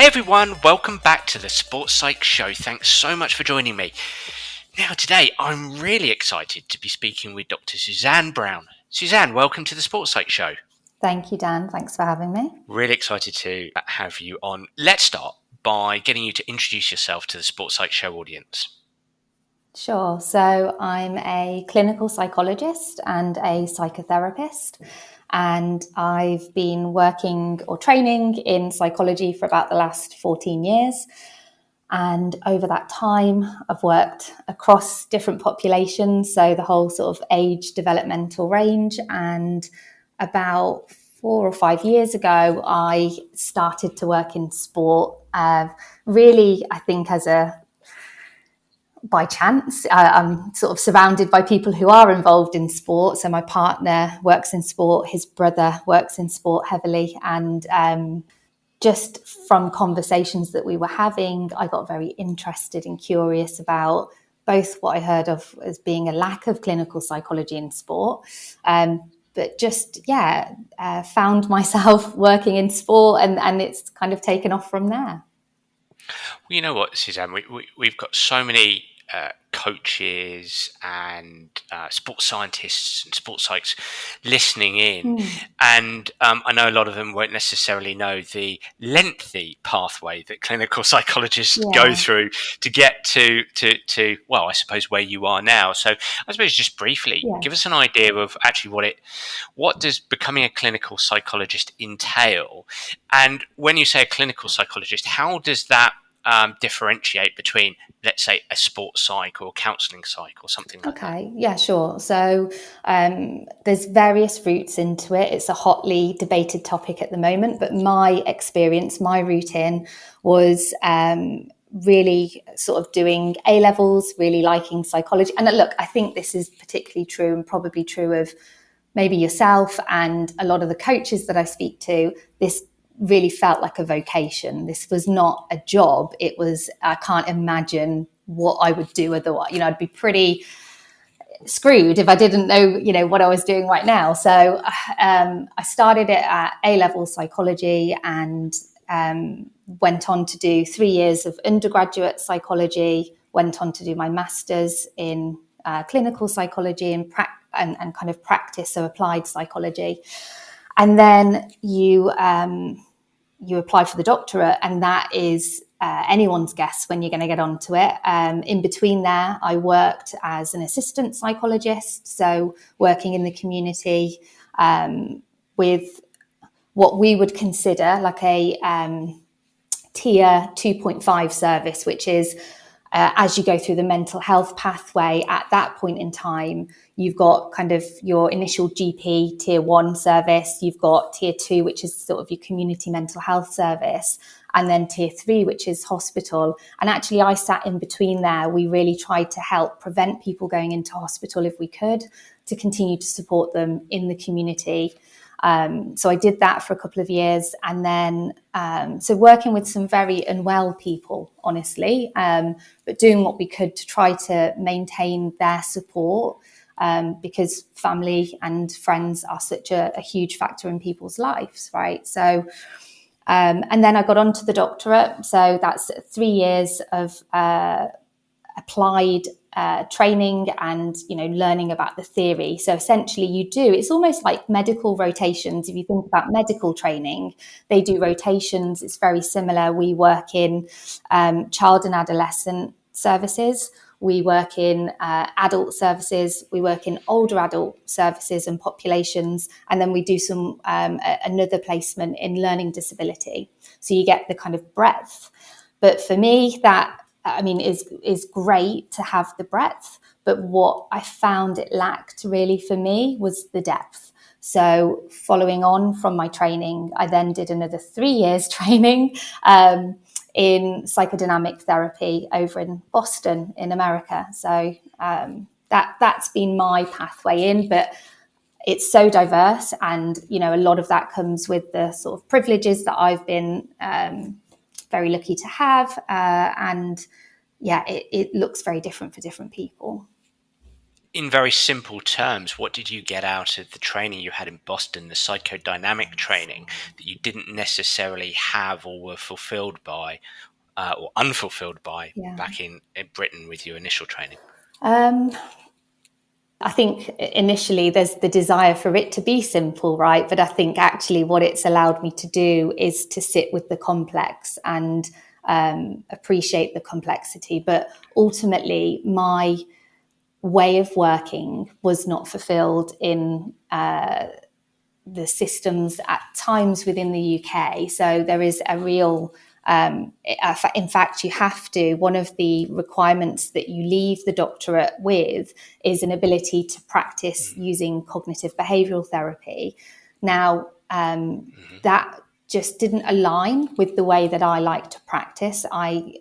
Hey everyone, welcome back to the Sports Psych Show. Thanks so much for joining me. Now today, I'm really excited to be speaking with Dr Suzanne Brown. Suzanne, welcome to the Sports Psych Show. Thank you, Dan. Thanks for having me. Really excited to have you on. Let's start by getting you to introduce yourself to the Sports Psych Show audience. Sure. So I'm a clinical psychologist and a psychotherapist, and I've been working or training in psychology for about the last 14 years. And over that time, I've worked across different populations, so the whole sort of age developmental range. And about 4 or 5 years ago, I started to work in sport, really, I think, by chance. I'm sort of surrounded by people who are involved in sport. So my partner works in sport, his brother works in sport heavily. And just from conversations that we were having, I got very interested and curious about both what I heard of as being a lack of clinical psychology in sport, but just, found myself working in sport and it's kind of taken off from there. Well, you know what, Suzanne, we've got so many coaches and sports scientists and sports psychs listening in, and I know a lot of them won't necessarily know the lengthy pathway that clinical psychologists go through to get to well, I suppose where you are now. So I suppose just briefly give us an idea of actually what does becoming a clinical psychologist entail, and when you say a clinical psychologist, how does that differentiate between, let's say, a sports psych or counselling psych or something like that? Okay, yeah, sure. So there's various routes into it. It's a hotly debated topic at the moment, but my experience, my route in was really sort of doing A-levels, really liking psychology. And look, I think this is particularly true and probably true of maybe yourself and a lot of the coaches that I speak to. This really felt like a vocation. This was not a job. It was, I can't imagine what I would do otherwise. I'd be pretty screwed if I didn't know, what I was doing right now. So I started it at A-level psychology and went on to do 3 years of undergraduate psychology, went on to do my master's in clinical psychology and kind of practice, so applied psychology. And then you apply for the doctorate, and that is anyone's guess when you're going to get onto it. In between there, I worked as an assistant psychologist, so working in the community with what we would consider like a tier 2.5 service, which is as you go through the mental health pathway, at that point in time, you've got kind of your initial GP tier 1 service, you've got tier 2, which is sort of your community mental health service, and then tier 3, which is hospital. And actually, I sat in between there. We really tried to help prevent people going into hospital if we could, to continue to support them in the community. So I did that for a couple of years, and then so working with some very unwell people, honestly, but doing what we could to try to maintain their support, because family and friends are such a huge factor in people's lives, right? So, and then I got onto the doctorate. So that's 3 years of applied training and learning about the theory. So essentially it's almost like medical rotations. If you think about medical training, they do rotations. It's very similar. We work in child and adolescent services, we work in adult services, we work in older adult services and populations, and then we do some another placement in learning disability. So you get the kind of breadth. But for me, that is great to have the breadth, but what I found it lacked really for me was the depth. So following on from my training, I then did another 3 years training in psychodynamic therapy over in Boston in America. So that's been my pathway in, but it's so diverse, and a lot of that comes with the sort of privileges that I've been very lucky to have, and it looks very different for different people. in very simple terms, what did you get out of the training you had in Boston, the psychodynamic training that you didn't necessarily have or were fulfilled by or unfulfilled by Yeah. back in Britain with your initial training? I think initially there's the desire for it to be simple, right? But I think actually what it's allowed me to do is to sit with the complex and appreciate the complexity. But ultimately, my way of working was not fulfilled in the systems at times within the UK. So there is a real in fact, you have to, one of the requirements that you leave the doctorate with is an ability to practice using cognitive behavioural therapy. Now, that just didn't align with the way that I like to practice. I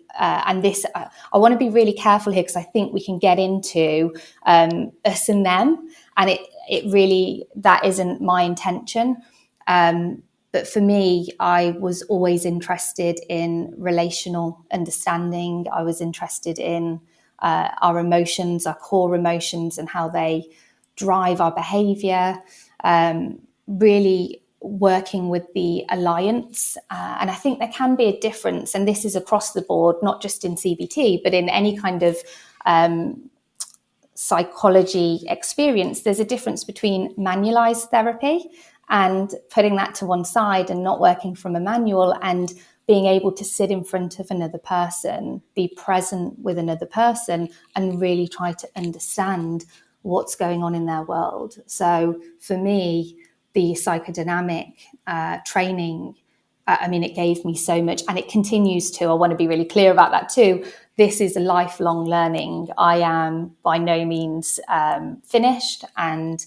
want to be really careful here because I think we can get into us and them, and it really, that isn't my intention. But for me, I was always interested in relational understanding. I was interested in our emotions, our core emotions, and how they drive our behavior. Really working with the alliance. And I think there can be a difference, and this is across the board, not just in CBT, but in any kind of psychology experience. There's a difference between manualized therapy and putting that to one side and not working from a manual, and being able to sit in front of another person, be present with another person, and really try to understand what's going on in their world. So for me, the psychodynamic training, it gave me so much, and it continues to. I want to be really clear about that too. This is a lifelong learning. I am by no means finished, and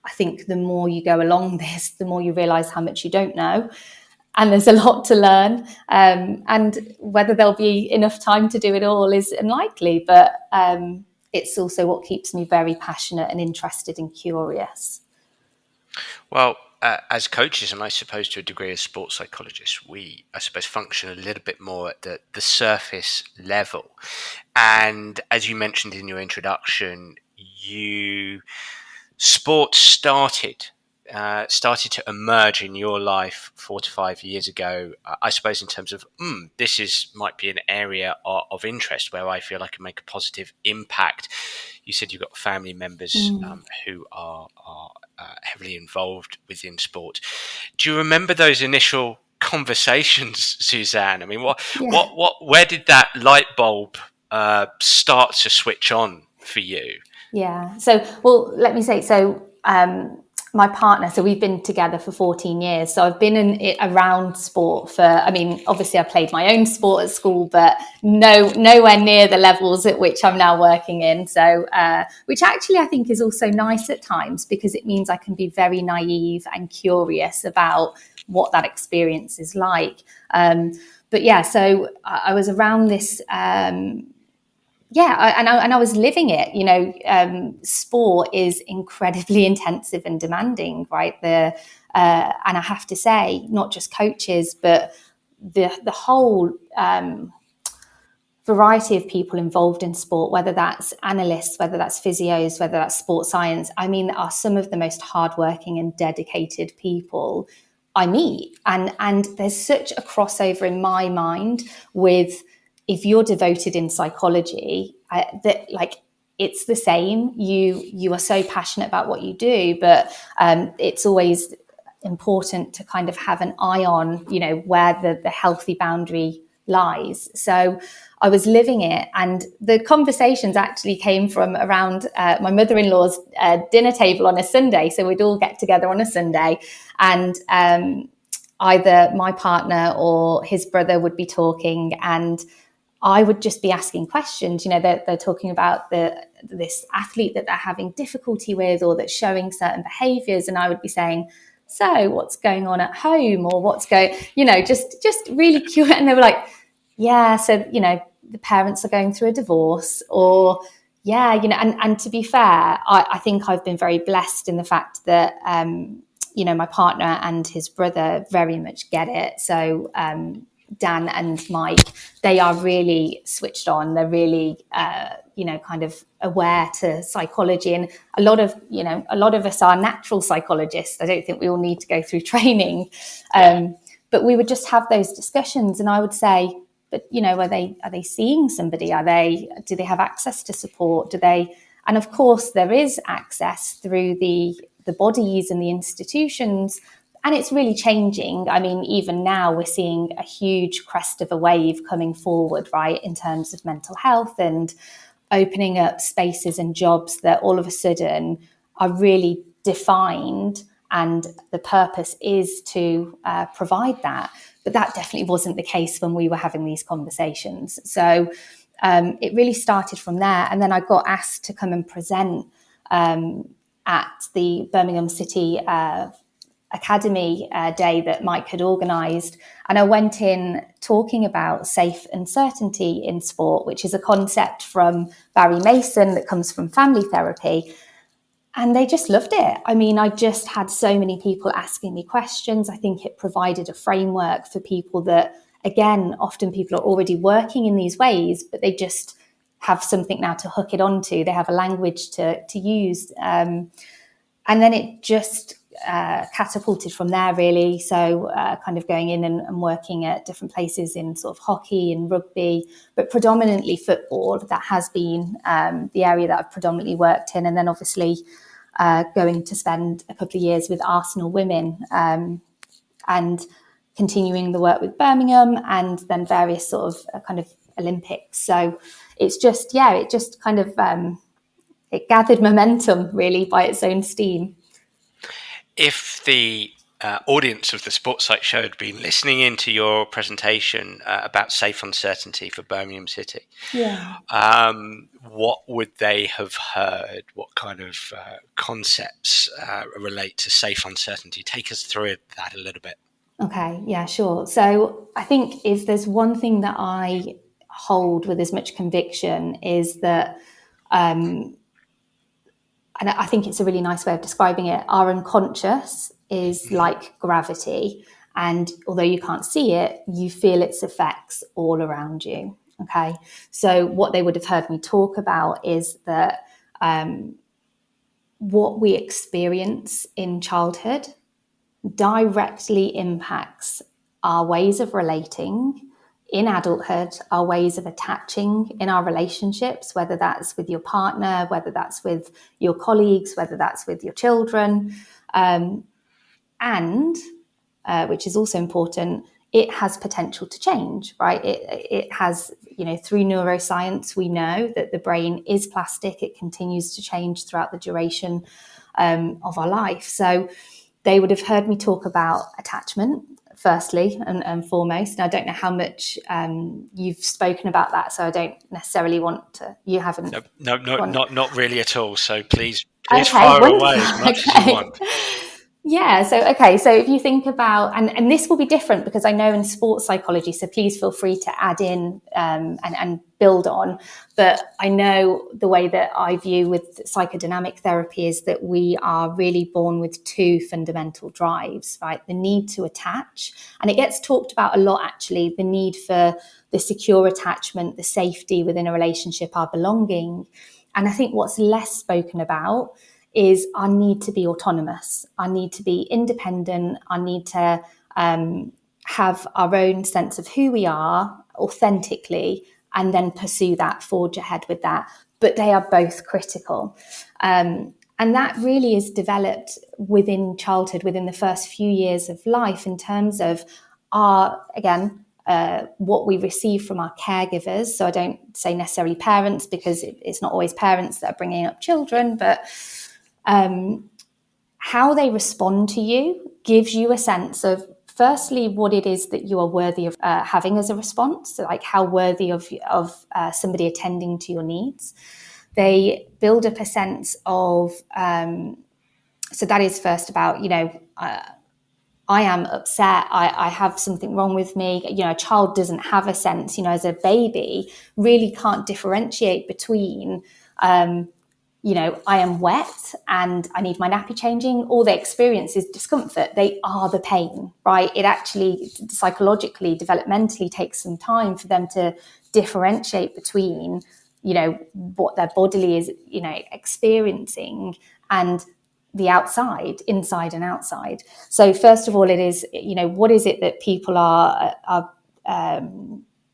I think the more you go along this, the more you realise how much you don't know. And there's a lot to learn. And whether there'll be enough time to do it all is unlikely. But it's also what keeps me very passionate and interested and curious. Well, as coaches, and I suppose to a degree as sports psychologists, we, I suppose, function a little bit more at the surface level. And as you mentioned in your introduction, sports started to emerge in your life 4 to 5 years ago, I suppose, in terms of might be an area of interest where I feel I can make a positive impact. You said you've got family members who are heavily involved within sport. Do you remember those initial conversations, Suzanne? I mean, where did that light bulb start to switch on for you? Yeah. So, well, let me say, my partner, so we've been together for 14 years. So I've been around sport obviously I played my own sport at school, but nowhere near the levels at which I'm now working in. So, which actually I think is also nice at times, because it means I can be very naive and curious about what that experience is like. But yeah, so I was around this, and I was living it. Sport is incredibly intensive and demanding, right? And I have to say, not just coaches, but the whole variety of people involved in sport, whether that's analysts, whether that's physios, whether that's sports science, are some of the most hardworking and dedicated people I meet. And there's such a crossover in my mind with, if you're devoted in psychology, it's the same. You are so passionate about what you do, but it's always important to kind of have an eye on, where the healthy boundary lies. So I was living it, and the conversations actually came from around my mother-in-law's dinner table on a Sunday. So we'd all get together on a Sunday, and either my partner or his brother would be talking, and I would just be asking questions. They're talking about this athlete that they're having difficulty with, or that's showing certain behaviours, and I would be saying, "So, what's going on at home?" Or what's going, just really cute. And they were like, "Yeah, so the parents are going through a divorce," or "Yeah, And to be fair, I think I've been very blessed in the fact that my partner and his brother very much get it. So Dan and Mike, they are really switched on. They're really, kind of aware to psychology. And a lot of us are natural psychologists. I don't think we all need to go through training. But we would just have those discussions, and I would say, but are they seeing somebody? Do they have access to support? And of course there is access through the bodies and the institutions, and it's really changing. I mean, even now we're seeing a huge crest of a wave coming forward, right, in terms of mental health and opening up spaces and jobs that all of a sudden are really defined, and the purpose is to provide that. But that definitely wasn't the case when we were having these conversations. So it really started from there. And then I got asked to come and present at the Birmingham City Academy Day that Mike had organised. And I went in talking about safe uncertainty in sport, which is a concept from Barry Mason that comes from family therapy. And they just loved it. I mean, I just had so many people asking me questions. I think it provided a framework for people that, again, often people are already working in these ways, but they just have something now to hook it onto. They have a language to use. And then it just catapulted from there, really. So kind of going in and working at different places in sort of hockey and rugby, but predominantly football. That has been the area that I've predominantly worked in. And then obviously going to spend a couple of years with Arsenal women and continuing the work with Birmingham, and then various sort of kind of Olympics. So it's just, it just kind of, it gathered momentum really by its own steam. If the audience of the Sports Psych Show had been listening into your presentation about safe uncertainty for Birmingham City, what would they have heard? What kind of concepts relate to safe uncertainty? Take us through that a little bit. Okay, yeah, sure. So I think if there's one thing that I hold with as much conviction is that, and I think it's a really nice way of describing it, our unconscious is like gravity. And although you can't see it, you feel its effects all around you. Okay. So what they would have heard me talk about is that what we experience in childhood directly impacts our ways of relating in adulthood, our ways of attaching in our relationships, whether that's with your partner, whether that's with your colleagues, whether that's with your children. And which is also important, it has potential to change, right? It has, through neuroscience, we know that the brain is plastic. It continues to change throughout the duration of our life. So they would have heard me talk about attachment, firstly and foremost. And I don't know how much you've spoken about that, so I don't necessarily want to. You haven't. No, not really at all. So please fire away as much as you want. Yeah. So if you think about, and this will be different because I know in sports psychology, so please feel free to add in and build on. But I know the way that I view with psychodynamic therapy is that we are really born with two fundamental drives, right? The need to attach, and it gets talked about a lot, actually, the need for the secure attachment, the safety within a relationship, our belonging. And I think what's less spoken about is our need to be autonomous, our need to be independent, our need to have our own sense of who we are authentically, and then pursue that, forge ahead with that. But they are both critical. And that really is developed within childhood, within the first few years of life, in terms of our, again, what we receive from our caregivers. So I don't say necessarily parents, because it's not always parents that are bringing up children, but how they respond to you gives you a sense of, firstly, what it is that you are worthy of having as a response, so like how worthy of somebody attending to your needs. They build up a sense of, so that is first about, I am upset, I have something wrong with me. A child doesn't have a sense, as a baby, really can't differentiate between I am wet and I need my nappy changing, all they experience is discomfort. They are the pain, right? It actually psychologically, developmentally takes some time for them to differentiate between, what their bodily is, experiencing and the outside, inside and outside. So first of all, it is, what is it that people are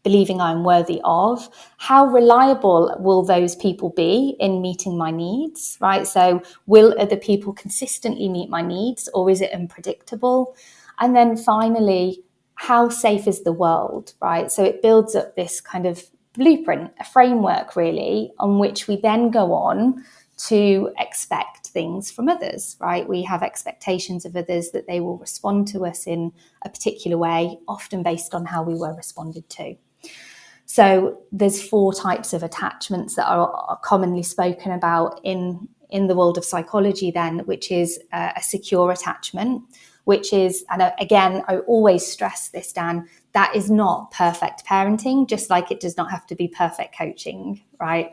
believing I'm worthy of? How reliable will those people be in meeting my needs, right? So will other people consistently meet my needs, or is it unpredictable? And then finally, how safe is the world, right? So it builds up this kind of blueprint, a framework really, on which we then go on to expect things from others, right? We have expectations of others that they will respond to us in a particular way, often based on how we were responded to. So there's 4 types of attachments that are commonly spoken about in the world of psychology then, which is a secure attachment, which is, and again, I always stress this, Dan, that is not perfect parenting, just like it does not have to be perfect coaching, right?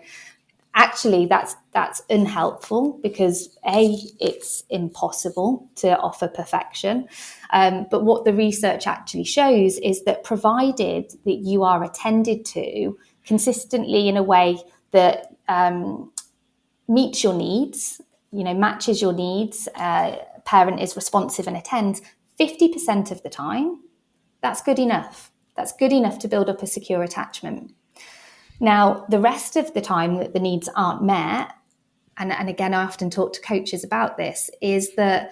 Actually, that's unhelpful because it's impossible to offer perfection. But what the research actually shows is that provided that you are attended to consistently in a way that meets your needs, matches your needs, parent is responsive and attends 50% of the time, that's good enough. That's good enough to build up a secure attachment. Now, the rest of the time that the needs aren't met, and again, I often talk to coaches about this, is that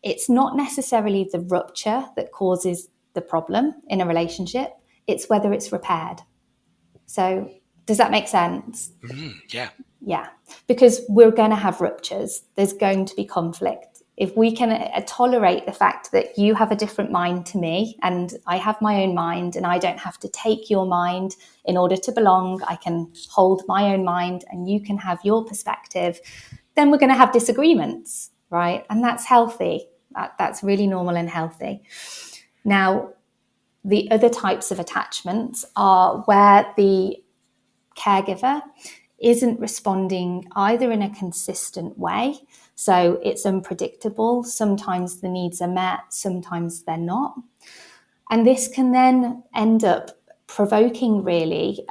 it's not necessarily the rupture that causes the problem in a relationship. It's whether it's repaired. So does that make sense? Yeah. Yeah, because we're going to have ruptures. There's going to be conflict. If we can tolerate the fact that you have a different mind to me and I have my own mind and I don't have to take your mind in order to belong, I can hold my own mind and you can have your perspective, then we're going to have disagreements, right? And that's healthy. That's really normal and healthy. Now, the other types of attachments are where the caregiver isn't responding either in a consistent way. So it's unpredictable. Sometimes the needs are met, sometimes they're not. And this can then end up provoking really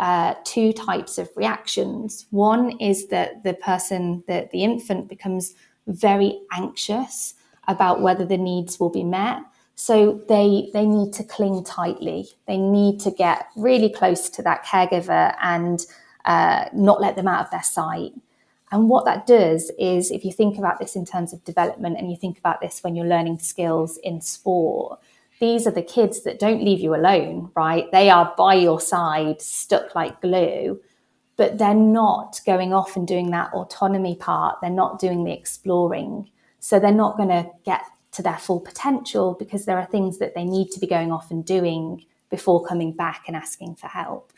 2 types of reactions. One is that the infant becomes very anxious about whether the needs will be met. So they need to cling tightly. They need to get really close to that caregiver and not let them out of their sight. And what that does is, if you think about this in terms of development and you think about this when you're learning skills in sport, these are the kids that don't leave you alone, right? They are by your side, stuck like glue, but they're not going off and doing that autonomy part. They're not doing the exploring. So they're not going to get to their full potential because there are things that they need to be going off and doing before coming back and asking for help.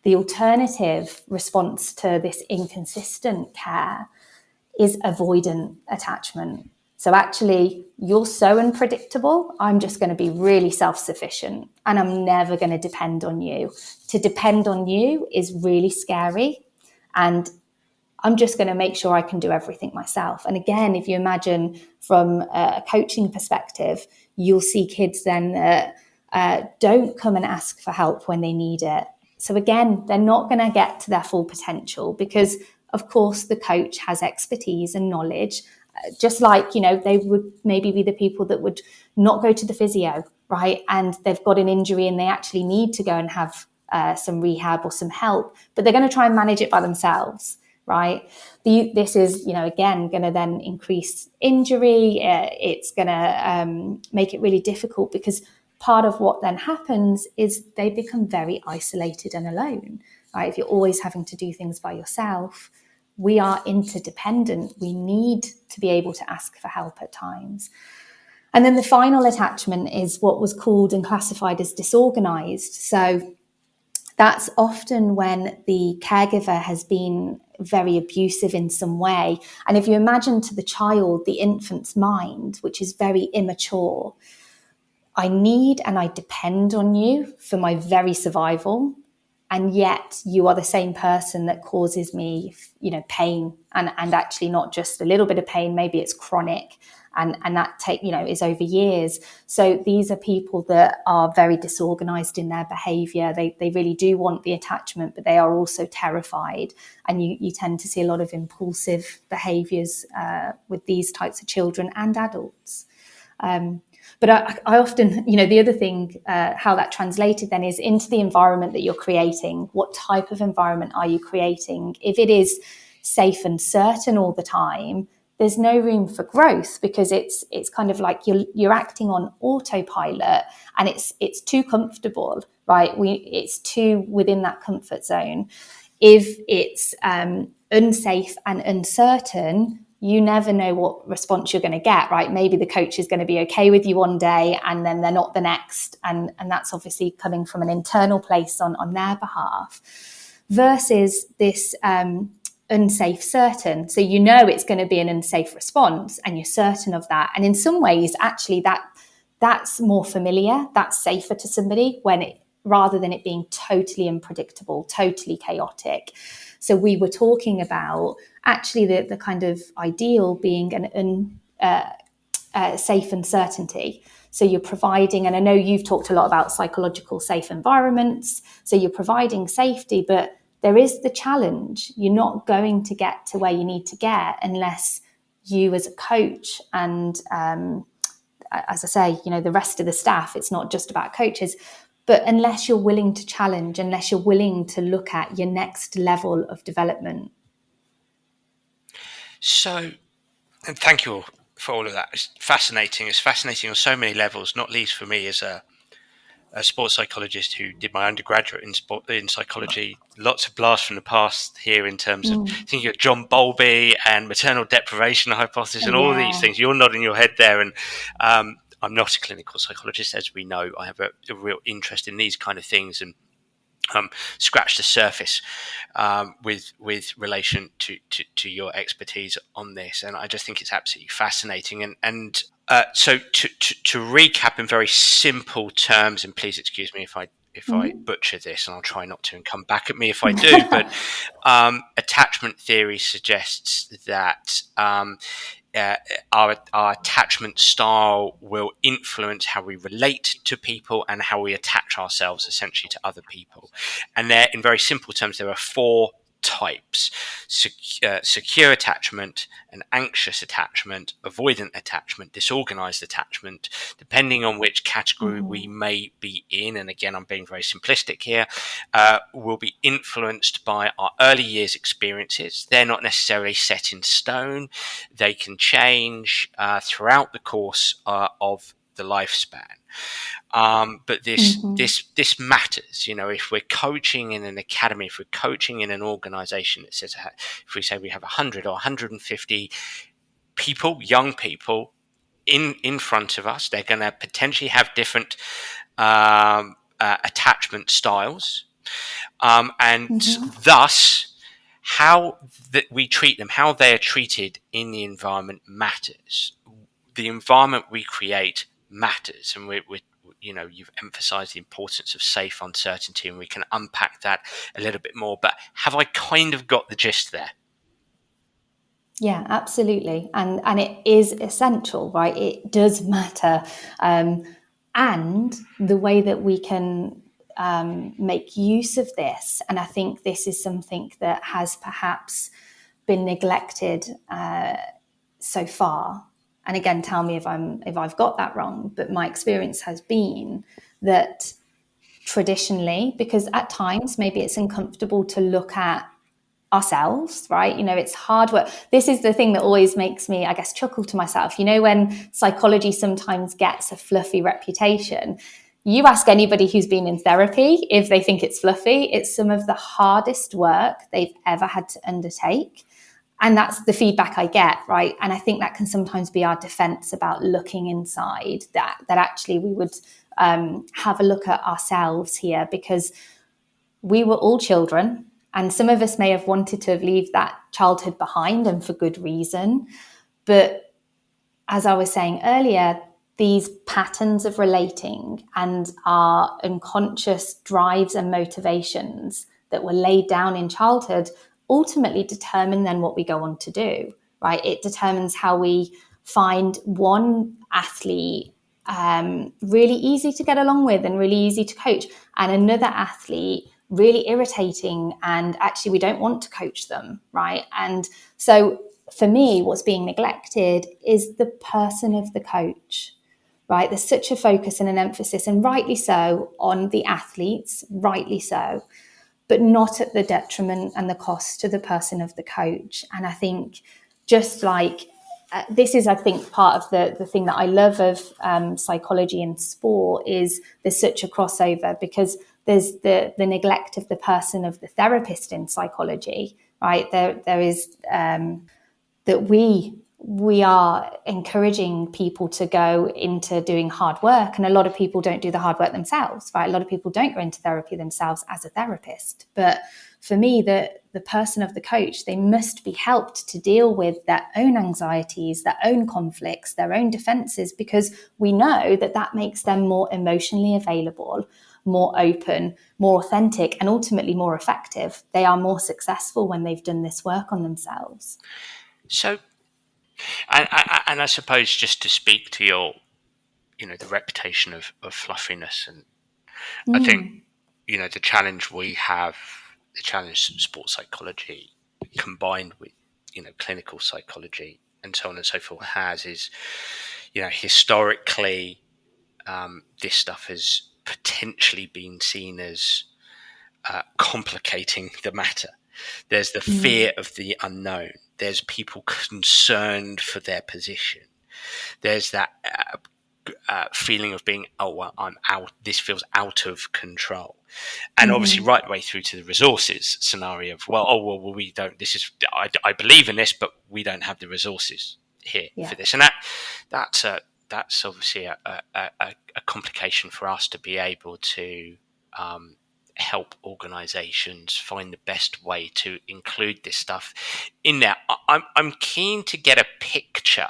The alternative response to this inconsistent care is avoidant attachment. So actually, you're so unpredictable, I'm just going to be really self-sufficient and I'm never going to depend on you. To depend on you is really scary, and I'm just going to make sure I can do everything myself. And again, if you imagine from a coaching perspective, you'll see kids then that don't come and ask for help when they need it. So again, they're not going to get to their full potential because, of course, the coach has expertise and knowledge, just like, they would maybe be the people that would not go to the physio, right? And they've got an injury and they actually need to go and have some rehab or some help, but they're going to try and manage it by themselves, right? This is, again, going to then increase injury. It's going to make it really difficult because part of what then happens is they become very isolated and alone, right? If you're always having to do things by yourself, we are interdependent. We need to be able to ask for help at times. And then the final attachment is what was called and classified as disorganized. So that's often when the caregiver has been very abusive in some way. And if you imagine to the child, the infant's mind, which is very immature, I need and I depend on you for my very survival. and yet you are the same person that causes me, pain, and actually not just a little bit of pain, maybe it's chronic, and that is over years. So these are people that are very disorganized in their behavior. They really do want the attachment, but they are also terrified, and you tend to see a lot of impulsive behaviors with these types of children and adults. But I often, the other thing, how that translated then is into the environment that you're creating. What type of environment are you creating? If it is safe and certain all the time, there's no room for growth, because it's kind of like you're acting on autopilot, and it's too comfortable, right? It's too within that comfort zone. If it's unsafe and uncertain, you never know what response you're going to get, right? Maybe the coach is going to be okay with you one day and then they're not the next. And that's obviously coming from an internal place on their behalf, versus this unsafe certain. So it's going to be an unsafe response, and you're certain of that. And in some ways, actually, that's more familiar, that's safer to somebody rather than it being totally unpredictable, totally chaotic. So we were talking about actually the kind of ideal being an safe uncertainty. So you're providing, and I know you've talked a lot about psychological safe environments, so you're providing safety, but there is the challenge. You're not going to get to where you need to get unless you as a coach and, as I say, the rest of the staff, it's not just about coaches, but unless you're willing to challenge, unless you're willing to look at your next level of development. So, and thank you all for all of that. It's fascinating. It's fascinating on so many levels, not least for me as a sports psychologist who did my undergraduate in psychology. Lots of blasts from the past here in terms of thinking of John Bowlby and maternal deprivation hypothesis and all these things. You're nodding your head there, and I'm not a clinical psychologist, as we know. I have a real interest in these kind of things and scratch the surface with relation to your expertise on this, and I just think it's absolutely fascinating. And so to recap in very simple terms, and please excuse me if I butcher this, and I'll try not to, and come back at me if I do. But attachment theory suggests that our attachment style will influence how we relate to people and how we attach ourselves essentially to other people. And there, in very simple terms, there are four types: secure attachment, an anxious attachment, avoidant attachment, disorganized attachment. Depending on which category we may be in, and again I'm being very simplistic here, will be influenced by our early years experiences. They're not necessarily set in stone. They can change throughout the course of the lifespan. But this matters. If we're coaching in an academy, if we're coaching in an organization that says, if we say we have 100 or 150 people, young people in front of us, they're going to potentially have different attachment styles, and thus how that we treat them, how they are treated in the environment matters. The environment we create matters, and you've emphasized the importance of safe uncertainty, and we can unpack that a little bit more. But have I kind of got the gist there? Yeah, absolutely. And it is essential, right? It does matter. And the way that we can make use of this, and I think this is something that has perhaps been neglected so far. And again, tell me if I've got that wrong, but my experience has been that traditionally, because at times maybe it's uncomfortable to look at ourselves, right? It's hard work. This is the thing that always makes me, I guess, chuckle to myself. When psychology sometimes gets a fluffy reputation, you ask anybody who's been in therapy if they think it's fluffy. It's some of the hardest work they've ever had to undertake. And that's the feedback I get, right? And I think that can sometimes be our defense about looking inside, that actually we would have a look at ourselves here, because we were all children, and some of us may have wanted to leave that childhood behind, and for good reason. But as I was saying earlier, these patterns of relating and our unconscious drives and motivations that were laid down in childhood ultimately determine then what we go on to do, right? It determines how we find one athlete really easy to get along with and really easy to coach, and another athlete really irritating and actually we don't want to coach them, right? And so for me, what's being neglected is the person of the coach, right? There's such a focus and an emphasis, and rightly so, on the athletes, rightly so, but not at the detriment and the cost to the person of the coach. And I think just like this is, I think, part of the thing that I love of psychology and sport is there's such a crossover, because there's the neglect of the person of the therapist in psychology, right? There is that we are encouraging people to go into doing hard work, and a lot of people don't do the hard work themselves, right? A lot of people don't go into therapy themselves as a therapist. But for me, the person of the coach, they must be helped to deal with their own anxieties, their own conflicts, their own defenses, because we know that that makes them more emotionally available, more open, more authentic, and ultimately more effective. They are more successful when they've done this work on themselves. So, and I suppose, just to speak to your, the reputation of fluffiness, and I think, the challenge we have, the challenge sports psychology combined with, clinical psychology and so on and so forth has is, historically, this stuff has potentially been seen as complicating the matter. There's the fear of the unknown. There's people concerned for their position. There's that feeling of being, oh, well, I'm out. This feels out of control. And obviously right the way through to the resources scenario of, well, we don't, this is, I believe in this, but we don't have the resources here for this. And that's obviously a complication for us to be able to help organizations find the best way to include this stuff in there. I'm keen to get a picture.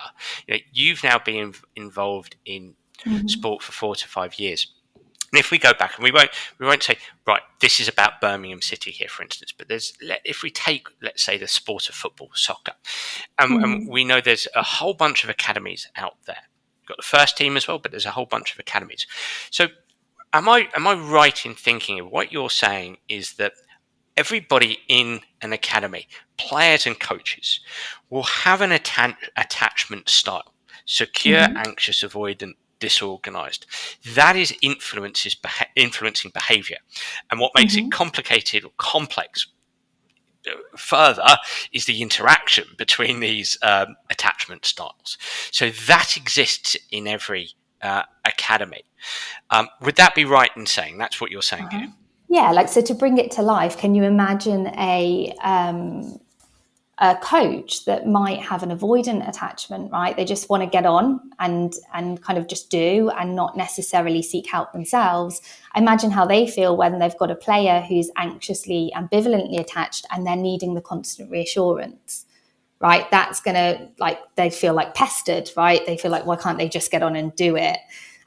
You've now been involved in sport for 4 to 5 years. And if we go back, and we won't say, right, this is about Birmingham City here, for instance, but if we take, let's say, the sport of football, soccer, and we know there's a whole bunch of academies out there. You've got the first team as well, but there's a whole bunch of academies. So Am I right in thinking of what you're saying is that everybody in an academy, players and coaches, will have an attachment style: secure, anxious, avoidant, disorganized. That is influencing behavior. And what makes it complicated or complex further is the interaction between these attachment styles. So that exists in every academy. Would that be right in saying that's what you're saying here? Yeah, so to bring it to life, can you imagine a coach that might have an avoidant attachment, right? They just want to get on and kind of just do and not necessarily seek help themselves. Imagine how they feel when they've got a player who's anxiously, ambivalently attached and they're needing the constant reassurance, right? That's going to, they feel like pestered, right? They feel like, why can't they just get on and do it?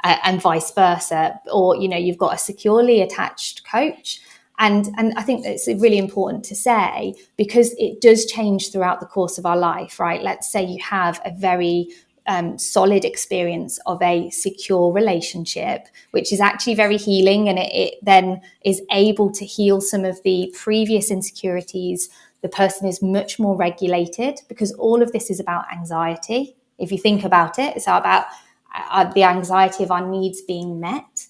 And vice versa. Or, you've got a securely attached coach. And I think it's really important to say, because it does change throughout the course of our life, right? Let's say you have a very solid experience of a secure relationship, which is actually very healing, and it then is able to heal some of the previous insecurities. The person is much more regulated, because all of this is about anxiety. If you think about it, it's about the anxiety of our needs being met.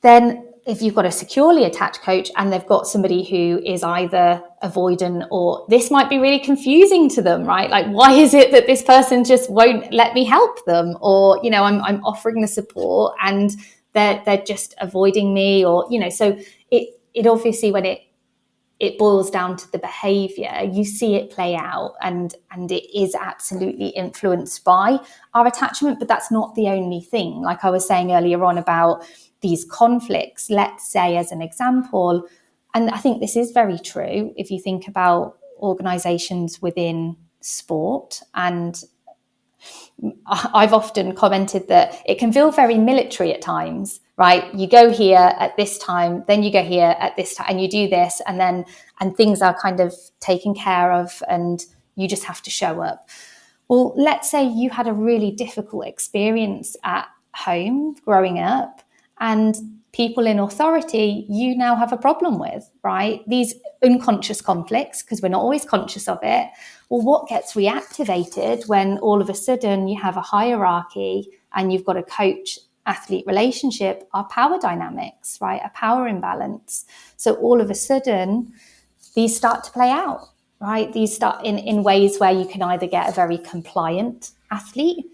Then if you've got a securely attached coach and they've got somebody who is either avoidant, or this might be really confusing to them, right? Like, why is it that this person just won't let me help them? Or, I'm offering the support and they're just avoiding me, or, so it obviously, when it boils down to the behavior, you see it play out, and it is absolutely influenced by our attachment. But that's not the only thing. Like I was saying earlier on about these conflicts, let's say as an example, and I think this is very true if you think about organizations within sport and I've often commented that it can feel very military at times, right? You go here at this time, then you go here at this time, and you do this, and things are kind of taken care of, and you just have to show up. Well, let's say you had a really difficult experience at home growing up, and people in authority you now have a problem with, right? These unconscious conflicts, because we're not always conscious of it. Well, what gets reactivated when all of a sudden you have a hierarchy and you've got a coach athlete relationship are power dynamics, right? A power imbalance. So all of a sudden, these start to play out, right? These start in ways where you can either get a very compliant athlete.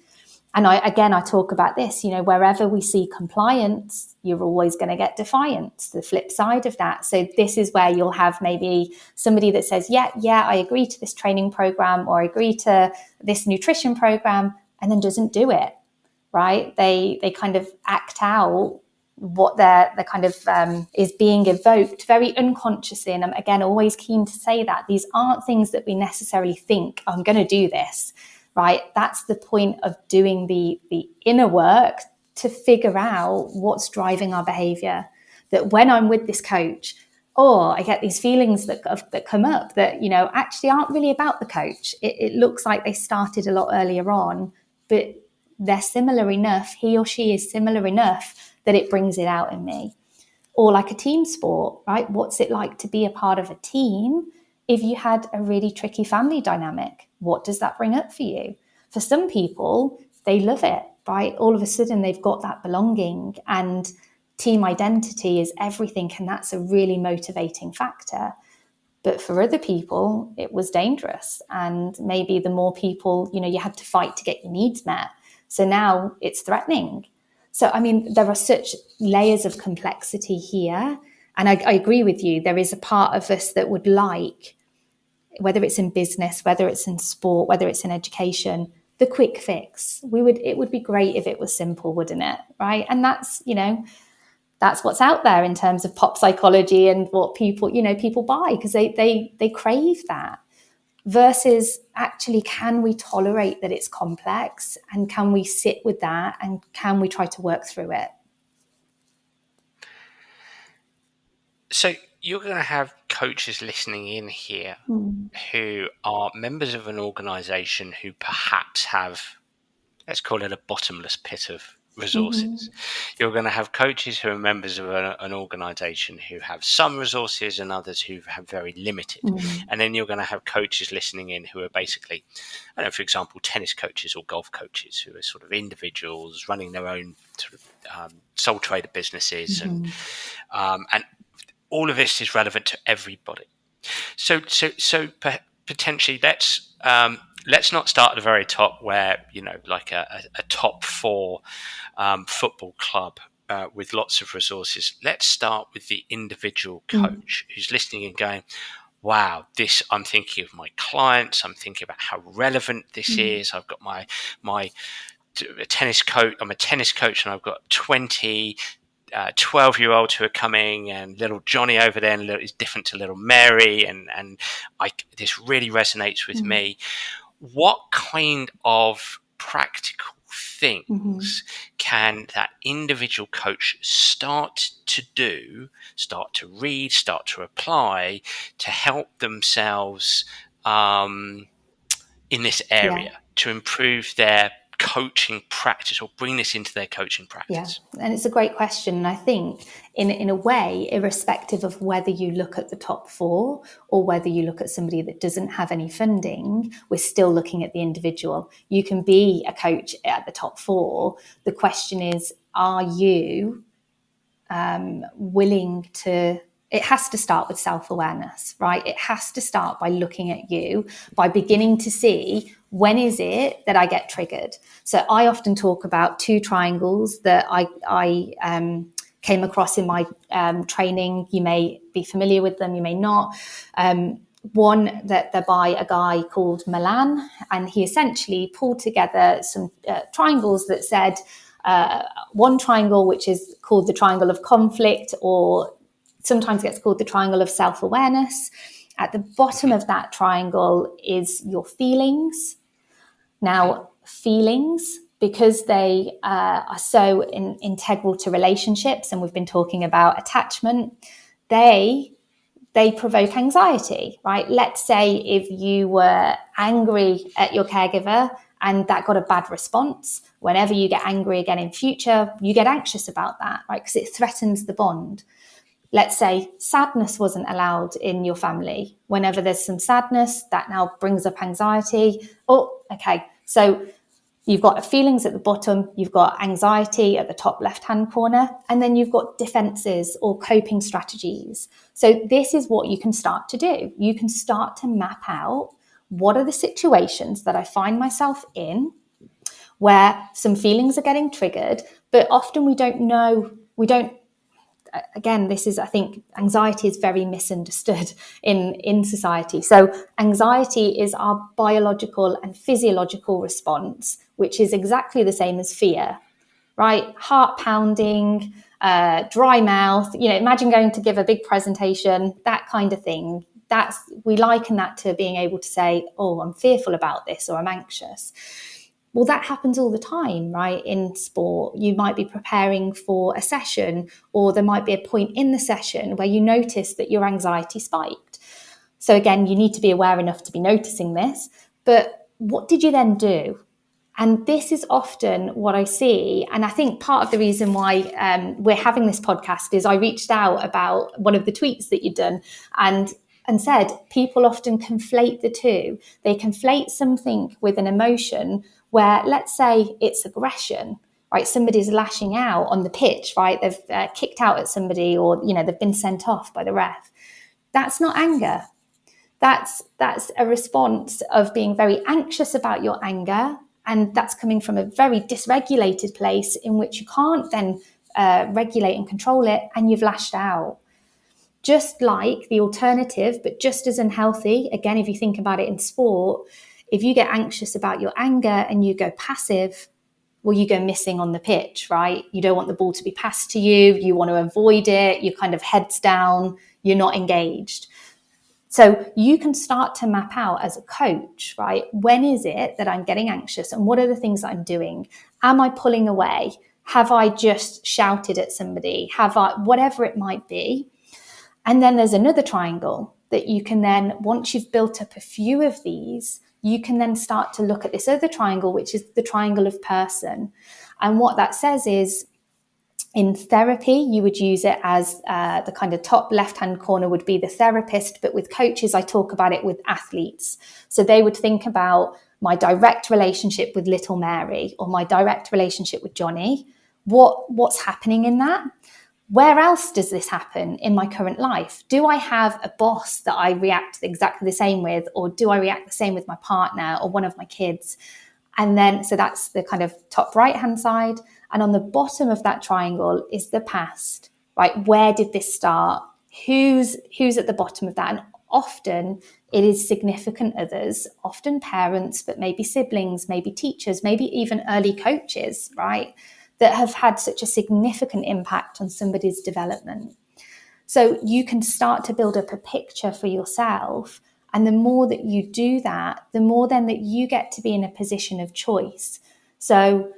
And I talk about this, wherever we see compliance, you're always going to get defiance, the flip side of that. So this is where you'll have maybe somebody that says, yeah, I agree to this training program, or I agree to this nutrition program, and then doesn't do it, right? They kind of act out what they're kind of is being evoked very unconsciously. And I'm, again, always keen to say that these aren't things that we necessarily think, I'm going to do this. Right, that's the point of doing the inner work to figure out what's driving our behavior. That when I'm with this coach, I get these feelings that come up that actually aren't really about the coach. It looks like they started a lot earlier on, but they're similar enough. He or she is similar enough that it brings it out in me. Or like a team sport, right? What's it like to be a part of a team? If you had a really tricky family dynamic, what does that bring up for you? For some people, they love it, right? All of a sudden, they've got that belonging, and team identity is everything, and that's a really motivating factor. But for other people, it was dangerous. And maybe the more people, you had to fight to get your needs met. So now it's threatening. So, I mean, there are such layers of complexity here. And I agree with you. There is a part of us that would like, whether it's in business, whether it's in sport, whether it's in education, the quick fix. It would be great if it was simple, wouldn't it? Right. And that's what's out there in terms of pop psychology and what people buy, because they crave that. Versus actually, can we tolerate that it's complex, and can we sit with that, and can we try to work through it? So you're going to have coaches listening in here who are members of an organization who perhaps have, let's call it, a bottomless pit of resources. You're going to have coaches who are members of an organization who have some resources and others who have very limited. And then you're going to have coaches listening in who are basically, I don't know, for example, tennis coaches or golf coaches who are sort of individuals running their own sort of sole trader businesses, and all of this is relevant to everybody. So potentially, let's not start at the very top, where like a top four football club with lots of resources. Let's start with the individual coach who's listening and going, wow, this, I'm thinking of my clients. I'm thinking about how relevant this is. I've got my tennis coach. I'm a tennis coach, and I've got 20 12-year-olds who are coming, and little Johnny over there is different to little Mary, and this really resonates with me. What kind of practical things can that individual coach start to do, start to read, start to apply to help themselves in this area to improve their coaching practice, or bring this into their coaching practice? And it's a great question. And I think in a way, irrespective of whether you look at the top four or whether you look at somebody that doesn't have any funding, we're still looking at the individual. You can be a coach at the top four. The question is, are you willing to... It has to start with self-awareness, right? It has to start by looking at you, by beginning to see, when is it that I get triggered? So I often talk about two triangles that I came across in my training. You may be familiar with them, you may not. One that they're by a guy called Milan, and he essentially pulled together some triangles that said, one triangle, which is called the triangle of conflict, or sometimes gets called the triangle of self-awareness. At the bottom of that triangle is your feelings. Now, feelings, because they are so integral to relationships, and we've been talking about attachment, they provoke anxiety, right? Let's say if you were angry at your caregiver and that got a bad response, whenever you get angry again in future, you get anxious about that, right? Because it threatens the bond. Let's say sadness wasn't allowed in your family. Whenever there's some sadness, that now brings up anxiety. Oh, okay. So you've got feelings at the bottom, you've got anxiety at the top left-hand corner, and then you've got defenses or coping strategies. So this is what you can start to do. You can start to map out, what are the situations that I find myself in where some feelings are getting triggered, but often we don't know, again, this is, I think, anxiety is very misunderstood in society. So anxiety is our biological and physiological response, which is exactly the same as fear, right? Heart pounding, dry mouth, imagine going to give a big presentation, that kind of thing. We liken that to being able to say, oh, I'm fearful about this, or I'm anxious. Well, that happens all the time, right? In sport, you might be preparing for a session, or there might be a point in the session where you notice that your anxiety spiked. So again, you need to be aware enough to be noticing this, but what did you then do? And this is often what I see. And I think part of the reason why we're having this podcast is I reached out about one of the tweets that you'd done and said people often conflate the two. They conflate something with an emotion where, let's say it's aggression, right? Somebody's lashing out on the pitch, right? They've kicked out at somebody, or, they've been sent off by the ref. That's not anger. That's a response of being very anxious about your anger. And that's coming from a very dysregulated place in which you can't then regulate and control it, and you've lashed out. Just like the alternative, but just as unhealthy, again, if you think about it in sport, if you get anxious about your anger and you go passive, well, you go missing on the pitch, right? You don't want the ball to be passed to you. You want to avoid it. You're kind of heads down. You're not engaged. So you can start to map out as a coach, right? When is it that I'm getting anxious, and what are the things that I'm doing? Am I pulling away? Have I just shouted at somebody? Whatever it might be. And then there's another triangle that you can then, once you've built up a few of these, you can then start to look at this other triangle, which is the triangle of person. And what that says is, in therapy, you would use it as the kind of top left-hand corner would be the therapist. But with coaches, I talk about it with athletes. So they would think about my direct relationship with little Mary, or my direct relationship with Johnny. What's happening in that? Where else does this happen in my current life? Do I have a boss that I react exactly the same with, or do I react the same with my partner or one of my kids? And then, so that's the kind of top right-hand side. And on the bottom of that triangle is the past, right? Where did this start? Who's at the bottom of that? And often it is significant others, often parents, but maybe siblings, maybe teachers, maybe even early coaches, right? That have had such a significant impact on somebody's development. So you can start to build up a picture for yourself. And the more that you do that, the more then that you get to be in a position of choice. So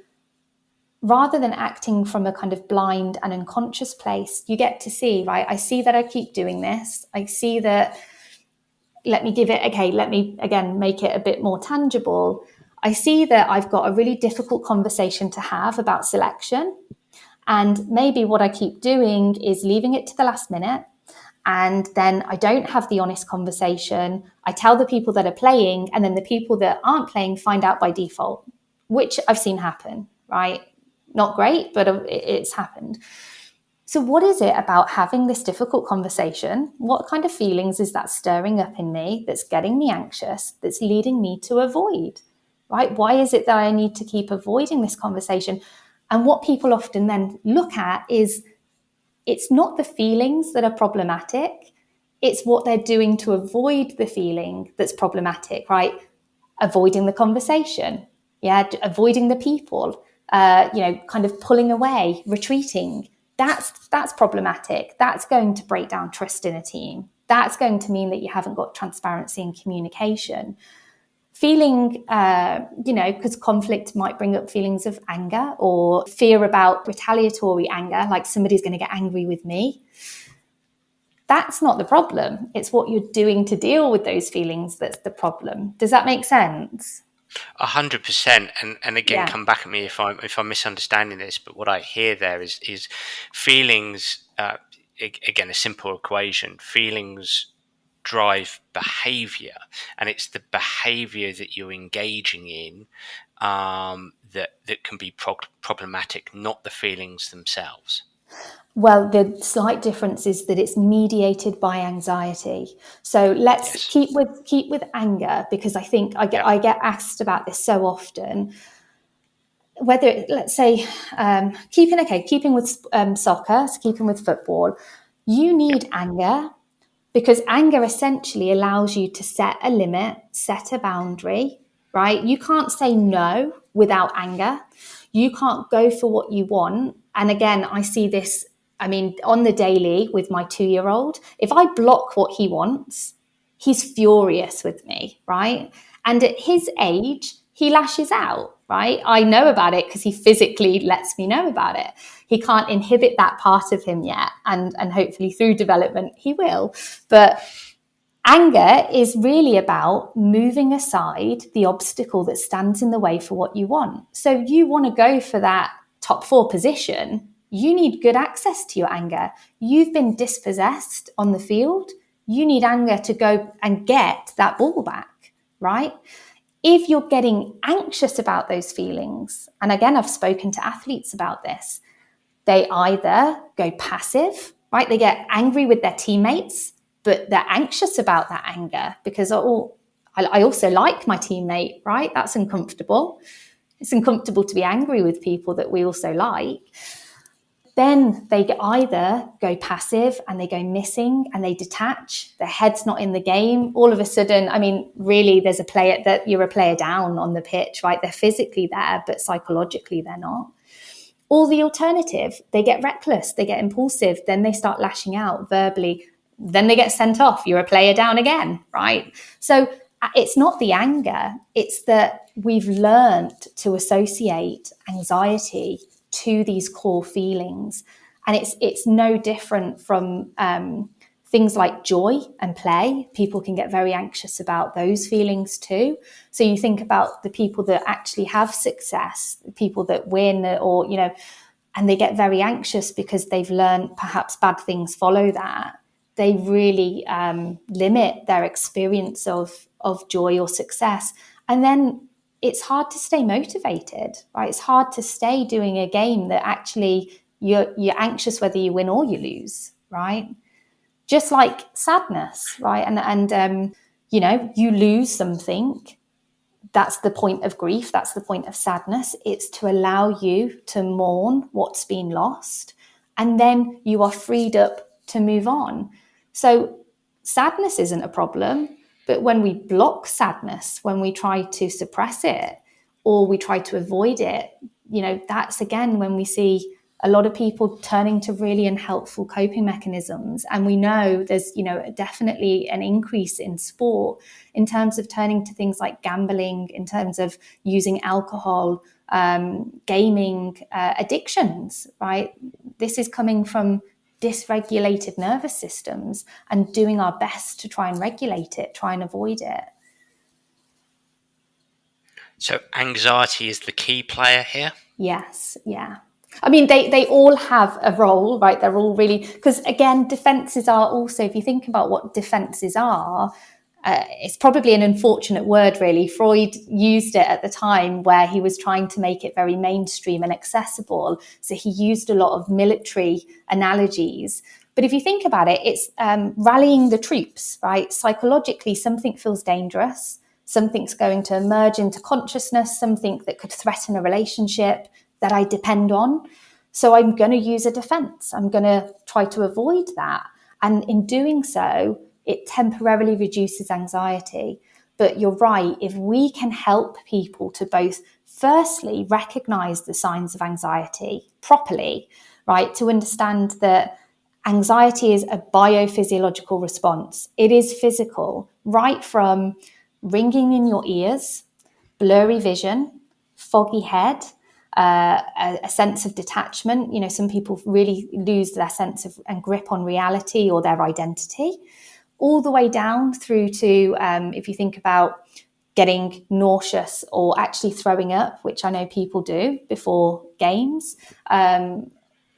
rather than acting from a kind of blind and unconscious place, you get to see, right, I see that I keep doing this. I see that, let me again make it a bit more tangible. I see that I've got a really difficult conversation to have about selection. And maybe what I keep doing is leaving it to the last minute. And then I don't have the honest conversation. I tell the people that are playing, and then the people that aren't playing find out by default, which I've seen happen, right? Not great, but it's happened. So what is it about having this difficult conversation? What kind of feelings is that stirring up in me that's getting me anxious, that's leading me to avoid, right? Why is it that I need to keep avoiding this conversation? And what people often then look at is, it's not the feelings that are problematic. It's what they're doing to avoid the feeling that's problematic, right? Avoiding the conversation, avoiding the people, kind of pulling away, retreating. That's problematic. That's going to break down trust in a team. That's going to mean that you haven't got transparency and communication. feeling, because conflict might bring up feelings of anger or fear about retaliatory anger, like somebody's going to get angry with me. That's not the problem. It's what you're doing to deal with those feelings that's the problem. Does that make sense? 100%. And again, Yeah. come back at me if I'm misunderstanding this. But what I hear there is feelings. Again, a simple equation. Feelings drive behavior, and it's the behavior that you're engaging in that can be problematic, not the feelings themselves. Well, the slight difference is that it's mediated by anxiety. So let's Yes. keep with anger, because I think I get asked about this so often. Whether, let's say, keeping with soccer, keeping with football, you need anger, because anger essentially allows you to set a limit, set a boundary, right? You can't say no without anger. You can't go for what you want. And again, I see this, on the daily with my 2-year-old. If I block what he wants, he's furious with me, right? And at his age, he lashes out, right? I know about it because he physically lets me know about it. He can't inhibit that part of him yet. And hopefully through development, he will. But anger is really about moving aside the obstacle that stands in the way for what you want. So you want to go for that top 4 position. You need good access to your anger. You've been dispossessed on the field. You need anger to go and get that ball back, right? If you're getting anxious about those feelings, and again, I've spoken to athletes about this, they either go passive, right? They get angry with their teammates, but they're anxious about that anger because, I also like my teammate, right? That's uncomfortable. It's uncomfortable to be angry with people that we also like. Then they either go passive and they go missing and they detach. Their head's not in the game. All of a sudden, really, there's a player that you're a player down on the pitch, right? They're physically there, but psychologically they're not. Or the alternative, they get reckless, they get impulsive, then they start lashing out verbally, then they get sent off. You're a player down again, right? So it's not the anger, it's that we've learned to associate anxiety to these core feelings. And it's no different from things like joy and play. People can get very anxious about those feelings too. So you think about the people that actually have success, people that win, or, and they get very anxious because they've learned perhaps bad things follow that. They really limit their experience of joy or success. And then it's hard to stay motivated, right? It's hard to stay doing a game that actually you're anxious whether you win or you lose, right? Just like sadness, right? And you lose something. That's the point of grief. That's the point of sadness. It's to allow you to mourn what's been lost. And then you are freed up to move on. So sadness isn't a problem. But when we block sadness, when we try to suppress it or we try to avoid it, that's again when we see a lot of people turning to really unhelpful coping mechanisms. And we know there's, definitely an increase in sport in terms of turning to things like gambling, in terms of using alcohol, gaming, addictions, right? This is coming from dysregulated nervous systems and doing our best to try and regulate it, try and avoid it. So anxiety is the key player here? Yes, yeah. They all have a role, right? They're all really, because again, defenses are also, if you think about what defenses are, it's probably an unfortunate word, really. Freud used it at the time where he was trying to make it very mainstream and accessible. So he used a lot of military analogies. But if you think about it, it's rallying the troops, right? Psychologically, something feels dangerous. Something's going to emerge into consciousness, something that could threaten a relationship that I depend on. So I'm going to use a defense. I'm going to try to avoid that. And in doing so, it temporarily reduces anxiety. But you're right, if we can help people to both firstly recognize the signs of anxiety properly, right, to understand that anxiety is a biophysiological response. It is physical, right from ringing in your ears, blurry vision, foggy head, a sense of detachment. You know, some people really lose their sense of and grip on reality or their identity, all the way down through to, if you think about getting nauseous or actually throwing up, which I know people do before games.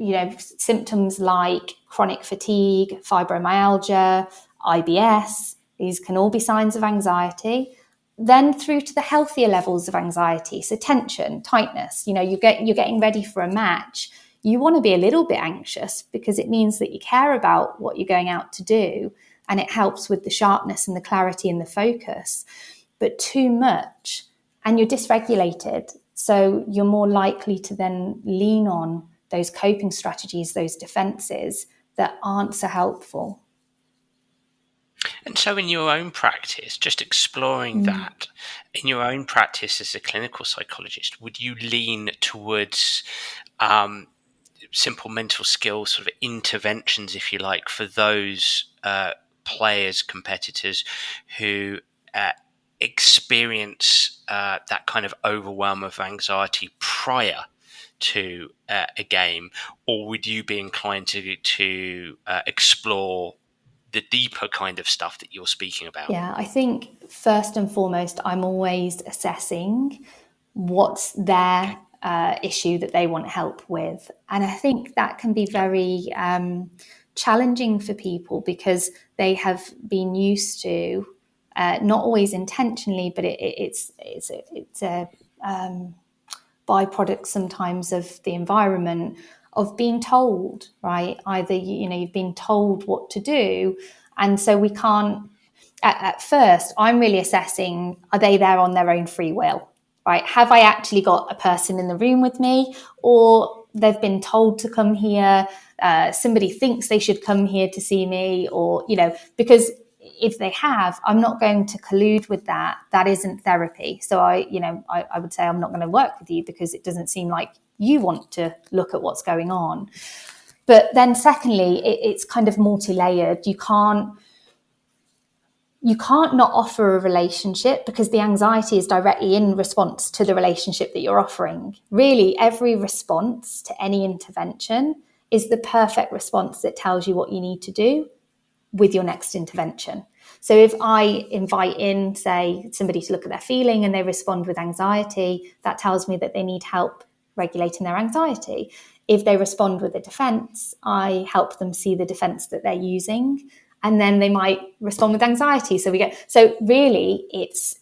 You know, symptoms like chronic fatigue, fibromyalgia, IBS, these can all be signs of anxiety. Then through to the healthier levels of anxiety, so tension, tightness. You know, you're getting ready for a match. You want to be a little bit anxious because it means that you care about what you're going out to do, and it helps with the sharpness and the clarity and the focus. But too much, and you're dysregulated, so you're more likely to then lean on those coping strategies, those defenses that aren't so helpful. And so in your own practice, just exploring that, in your own practice as a clinical psychologist, would you lean towards simple mental skills, sort of interventions, if you like, for those players, competitors who experience that kind of overwhelm of anxiety prior to a game, or would you be inclined to explore the deeper kind of stuff that you're speaking about? Yeah, I think first and foremost, I'm always assessing what's their issue that they want help with. And I think that can be very challenging for people because they have been used to, not always intentionally, but it's a byproduct sometimes of the environment, of being told, right? Either, you know, you've been told what to do. And so we can't, at first, I'm really assessing, are they there on their own free will, right? Have I actually got a person in the room with me, or they've been told to come here? Somebody thinks they should come here to see me, or, you know, because if they have, I'm not going to collude with that. That isn't therapy. So I would say I'm not going to work with you because it doesn't seem like you want to look at what's going on. But then secondly, it's kind of multi-layered. You can't not offer a relationship because the anxiety is directly in response to the relationship that you're offering. Really, every response to any intervention is the perfect response that tells you what you need to do with your next intervention. So if I invite in, say, somebody to look at their feeling and they respond with anxiety, that tells me that they need help regulating their anxiety. If they respond with a defense, I help them see the defense that they're using, and then they might respond with anxiety. So really it's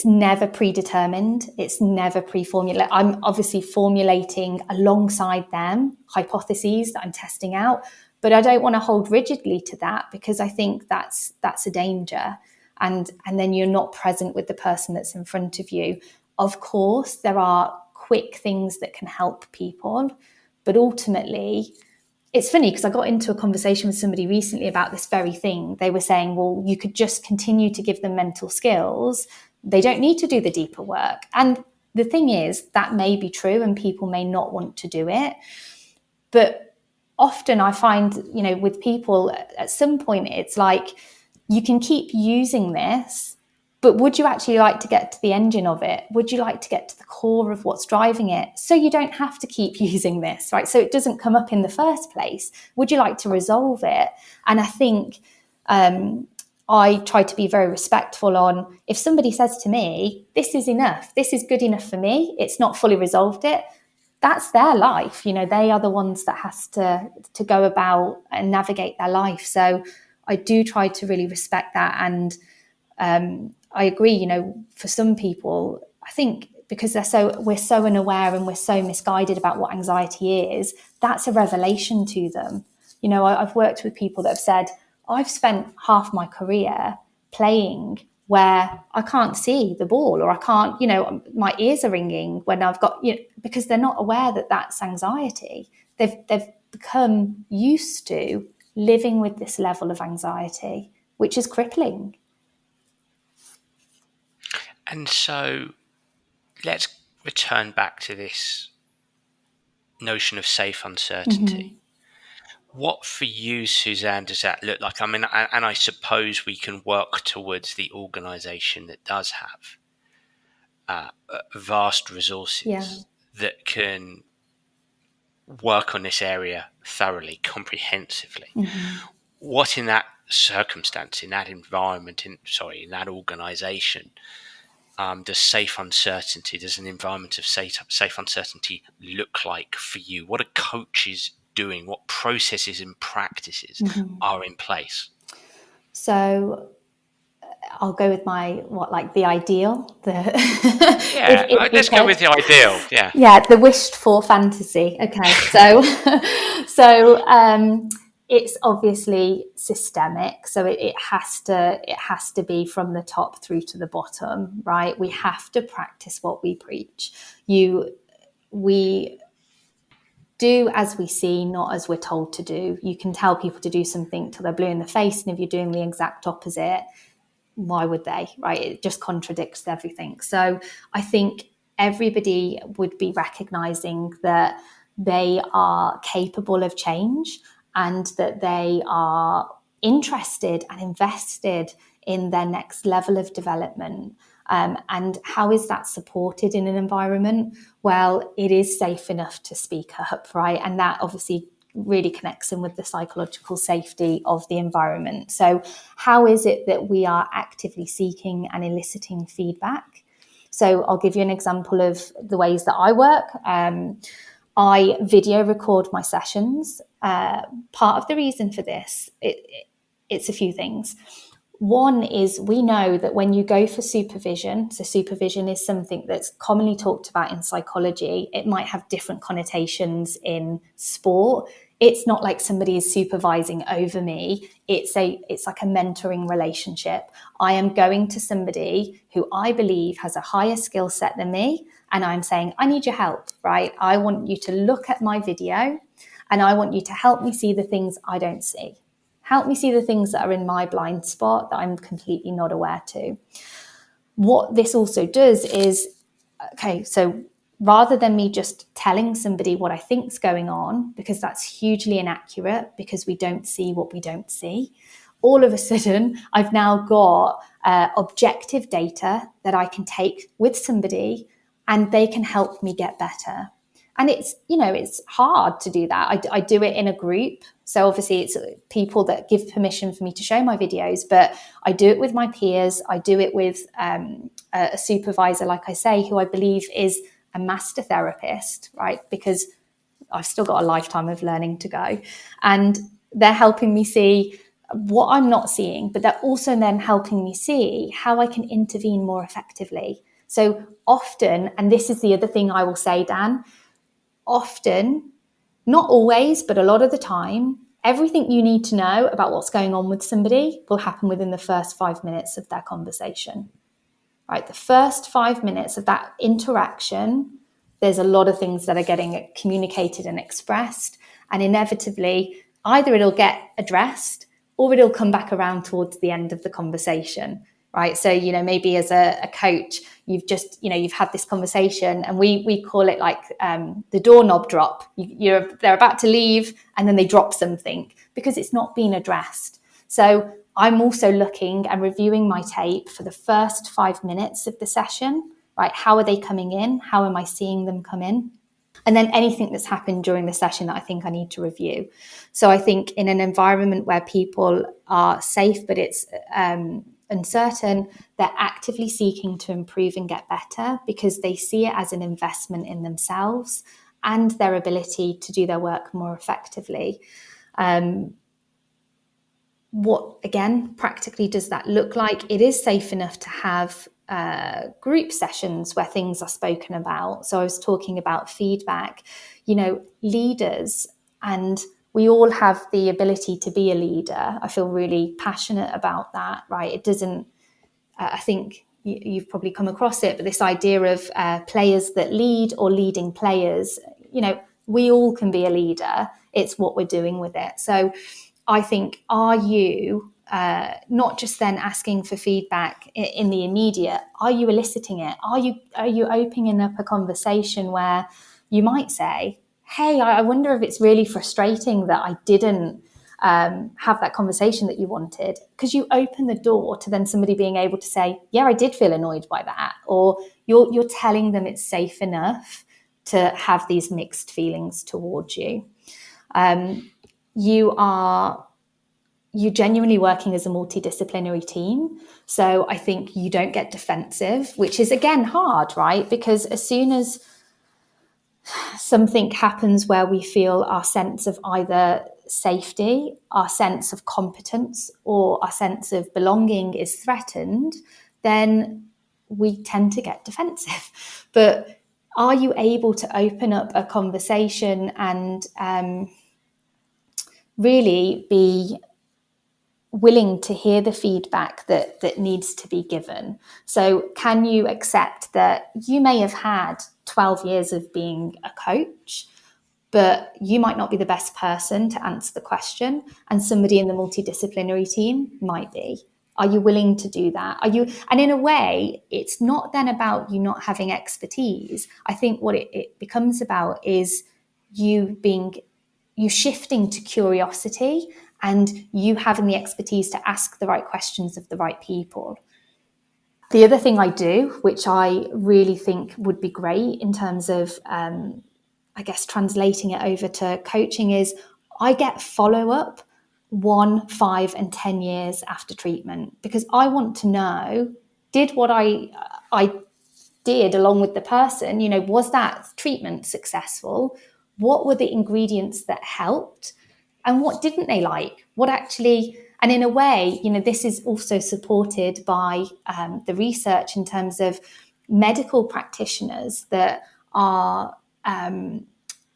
never predetermined. It's never pre-formulated. I'm obviously formulating alongside them hypotheses that I'm testing out, but I don't want to hold rigidly to that because I think that's a danger. And then you're not present with the person that's in front of you. Of course, there are quick things that can help people, but ultimately, it's funny because I got into a conversation with somebody recently about this very thing. They were saying, well, you could just continue to give them mental skills. They don't need to do the deeper work. And the thing is, that may be true and people may not want to do it. But often I find, you know, with people at some point, it's like, you can keep using this, but would you actually like to get to the engine of it? Would you like to get to the core of what's driving it? So you don't have to keep using this, right? So it doesn't come up in the first place. Would you like to resolve it? And I think I try to be very respectful on, if somebody says to me, this is enough, this is good enough for me, it's not fully resolved it, that's their life. You know, they are the ones that has to go about and navigate their life. So I do try to really respect that. And I agree, you know, for some people, I think because we're so unaware and we're so misguided about what anxiety is, that's a revelation to them. You know, I've worked with people that have said, I've spent half my career playing where I can't see the ball, or I can't, you know, my ears are ringing when I've got, you know, because they're not aware that that's anxiety. They've become used to living with this level of anxiety, which is crippling. And so let's return back to this notion of safe uncertainty. What for you, Suzanne, does that look like? I mean, and I suppose we can work towards the organisation that does have vast resources that can work on this area thoroughly, comprehensively. What in that circumstance, in that environment, in that organisation, does safe uncertainty, does an environment of safe uncertainty look like for you? What are coaches doing? What processes and practices are in place? So I'll go with the ideal. Let's go with the ideal. Yeah, the wished for fantasy. Okay, so it's obviously systemic. So it has to be from the top through to the bottom, right? We have to practice what we preach. We do as we see, not as we're told to do. You can tell people to do something till they're blue in the face, and if you're doing the exact opposite, why would they, right? It just contradicts everything. So I think everybody would be recognizing that they are capable of change and that they are interested and invested in their next level of development. And how is that supported in an environment? Well, it is safe enough to speak up, right? And that obviously really connects in with the psychological safety of the environment. So how is it that we are actively seeking and eliciting feedback? So I'll give you an example of the ways that I work. I video record my sessions. Part of the reason for this, it's a few things. One is we know that when you go for supervision, so supervision is something that's commonly talked about in psychology. It might have different connotations in sport. It's not like somebody is supervising over me. It's like a mentoring relationship. I am going to somebody who I believe has a higher skill set than me, and I'm saying, I need your help, right? I want you to look at my video, and I want you to help me see the things I don't see. Help me see the things that are in my blind spot that I'm completely not aware to. What this also does is, okay, so rather than me just telling somebody what I think's going on, because that's hugely inaccurate because we don't see what we don't see, all of a sudden I've now got objective data that I can take with somebody and they can help me get better. And it's hard to do that. I do it in a group. So obviously it's people that give permission for me to show my videos, but I do it with my peers. I do it with a supervisor, like I say, who I believe is a master therapist, right? Because I've still got a lifetime of learning to go. And they're helping me see what I'm not seeing, but they're also then helping me see how I can intervene more effectively. So often, and this is the other thing I will say, Dan, often, not always, but a lot of the time, everything you need to know about what's going on with somebody will happen within the first 5 minutes of their conversation, right? The first 5 minutes of that interaction, there's a lot of things that are getting communicated and expressed, and inevitably, either it'll get addressed or it'll come back around towards the end of the conversation, right? So, maybe as a coach, you've had this conversation, and we call it like the doorknob drop. They're about to leave and then they drop something because it's not been addressed. So I'm also looking and reviewing my tape for the first 5 minutes of the session, right? How are they coming in? How am I seeing them come in? And then anything that's happened during the session that I think I need to review. So I think in an environment where people are safe, but it's uncertain, they're actively seeking to improve and get better because they see it as an investment in themselves and their ability to do their work more effectively. What, again, practically does that look like? It is safe enough to have group sessions where things are spoken about. So I was talking about feedback, leaders, and we all have the ability to be a leader. I feel really passionate about that, right? It doesn't, I think you've probably come across it, but this idea of players that lead or leading players, we all can be a leader. It's what we're doing with it. So I think, are you not just then asking for feedback in the immediate? Are you eliciting it? Are you opening up a conversation where you might say, hey, I wonder if it's really frustrating that I didn't have that conversation that you wanted, because you open the door to then somebody being able to say, yeah, I did feel annoyed by that, or you're telling them it's safe enough to have these mixed feelings towards you. You're genuinely working as a multidisciplinary team. So I think you don't get defensive, which is again hard, right? Because as soon as something happens where we feel our sense of either safety, our sense of competence, or our sense of belonging is threatened, then we tend to get defensive. But are you able to open up a conversation and really be willing to hear the feedback that needs to be given? So can you accept that you may have had 12 years of being a coach, but you might not be the best person to answer the question, and somebody in the multidisciplinary team might be? Are you willing to do that? And in a way, it's not then about you not having expertise. I think what it becomes about is you shifting to curiosity and you having the expertise to ask the right questions of the right people. The other thing I do, which I really think would be great in terms of, I guess, translating it over to coaching, is I get follow up 1, 5, and 10 years after treatment, because I want to know, did what I did along with the person, was that treatment successful? What were the ingredients that helped? And what didn't they like? What actually, and in a way, this is also supported by the research in terms of medical practitioners that are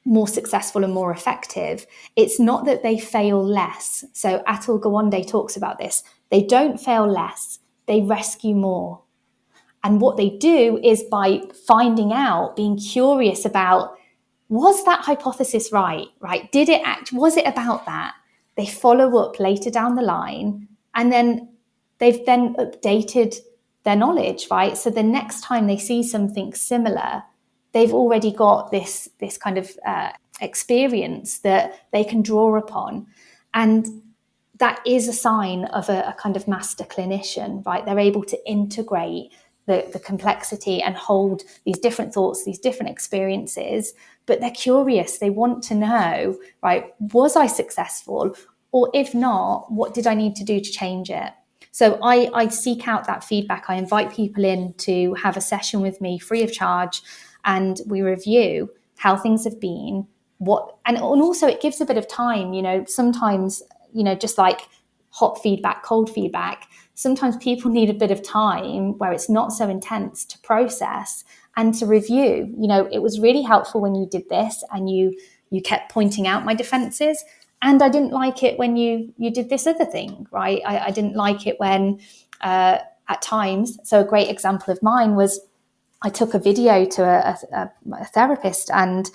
more successful and more effective. It's not that they fail less. So Atul Gawande talks about this. They don't fail less, they rescue more. And what they do is, by finding out, being curious about, was that hypothesis right? Was it about that? They follow up later down the line, and then they've then updated their knowledge, right? So the next time they see something similar, they've already got this kind of experience that they can draw upon. And that is a sign of a kind of master clinician, right? They're able to integrate the complexity and hold these different thoughts, these different experiences, but they're curious. They want to know, right, was I successful? Or if not, what did I need to do to change it? So I seek out that feedback. I invite people in to have a session with me free of charge, and we review how things have been, and also it gives a bit of time, sometimes, just like hot feedback, cold feedback, sometimes people need a bit of time where it's not so intense to process and to review. It was really helpful when you did this, and you kept pointing out my defenses, and I didn't like it when you did this other thing, right? I didn't like it when at times. So a great example of mine was, I took a video to a therapist, and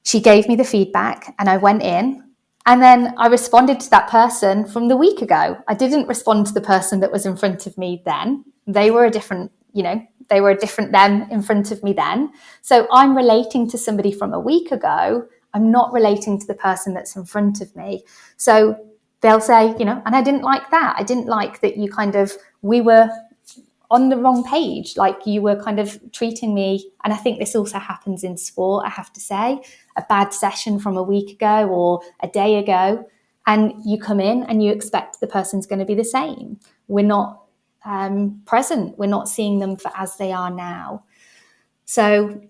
she gave me the feedback, and I went in, and then I responded to that person from the week ago. I didn't respond to the person that was in front of me then. They were a different them in front of me then. So I'm relating to somebody from a week ago. I'm not relating to the person that's in front of me. So they'll say, and I didn't like that. I didn't like that we were on the wrong page, like you were kind of treating me. And I think this also happens in sport, I have to say, a bad session from a week ago or a day ago, and you come in and you expect the person's going to be the same. We're not present. We're not seeing them for as they are now. So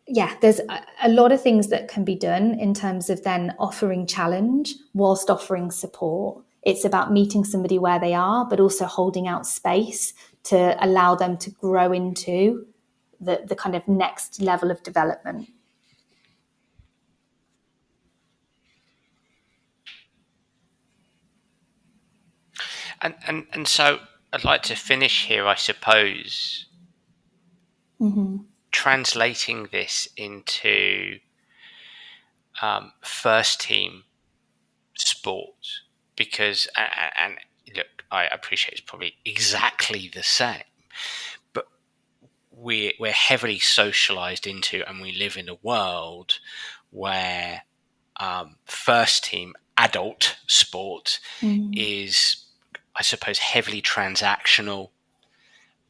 yeah, there's a lot of things that can be done in terms of then offering challenge whilst offering support. It's about meeting somebody where they are, but also holding out space to allow them to grow into the kind of next level of development. And so I'd like to finish here, I suppose, translating this into first team sport, because and look, I appreciate it's probably exactly the same, but we're heavily socialized into, and we live in a world where first team adult sport is, I suppose, heavily transactional.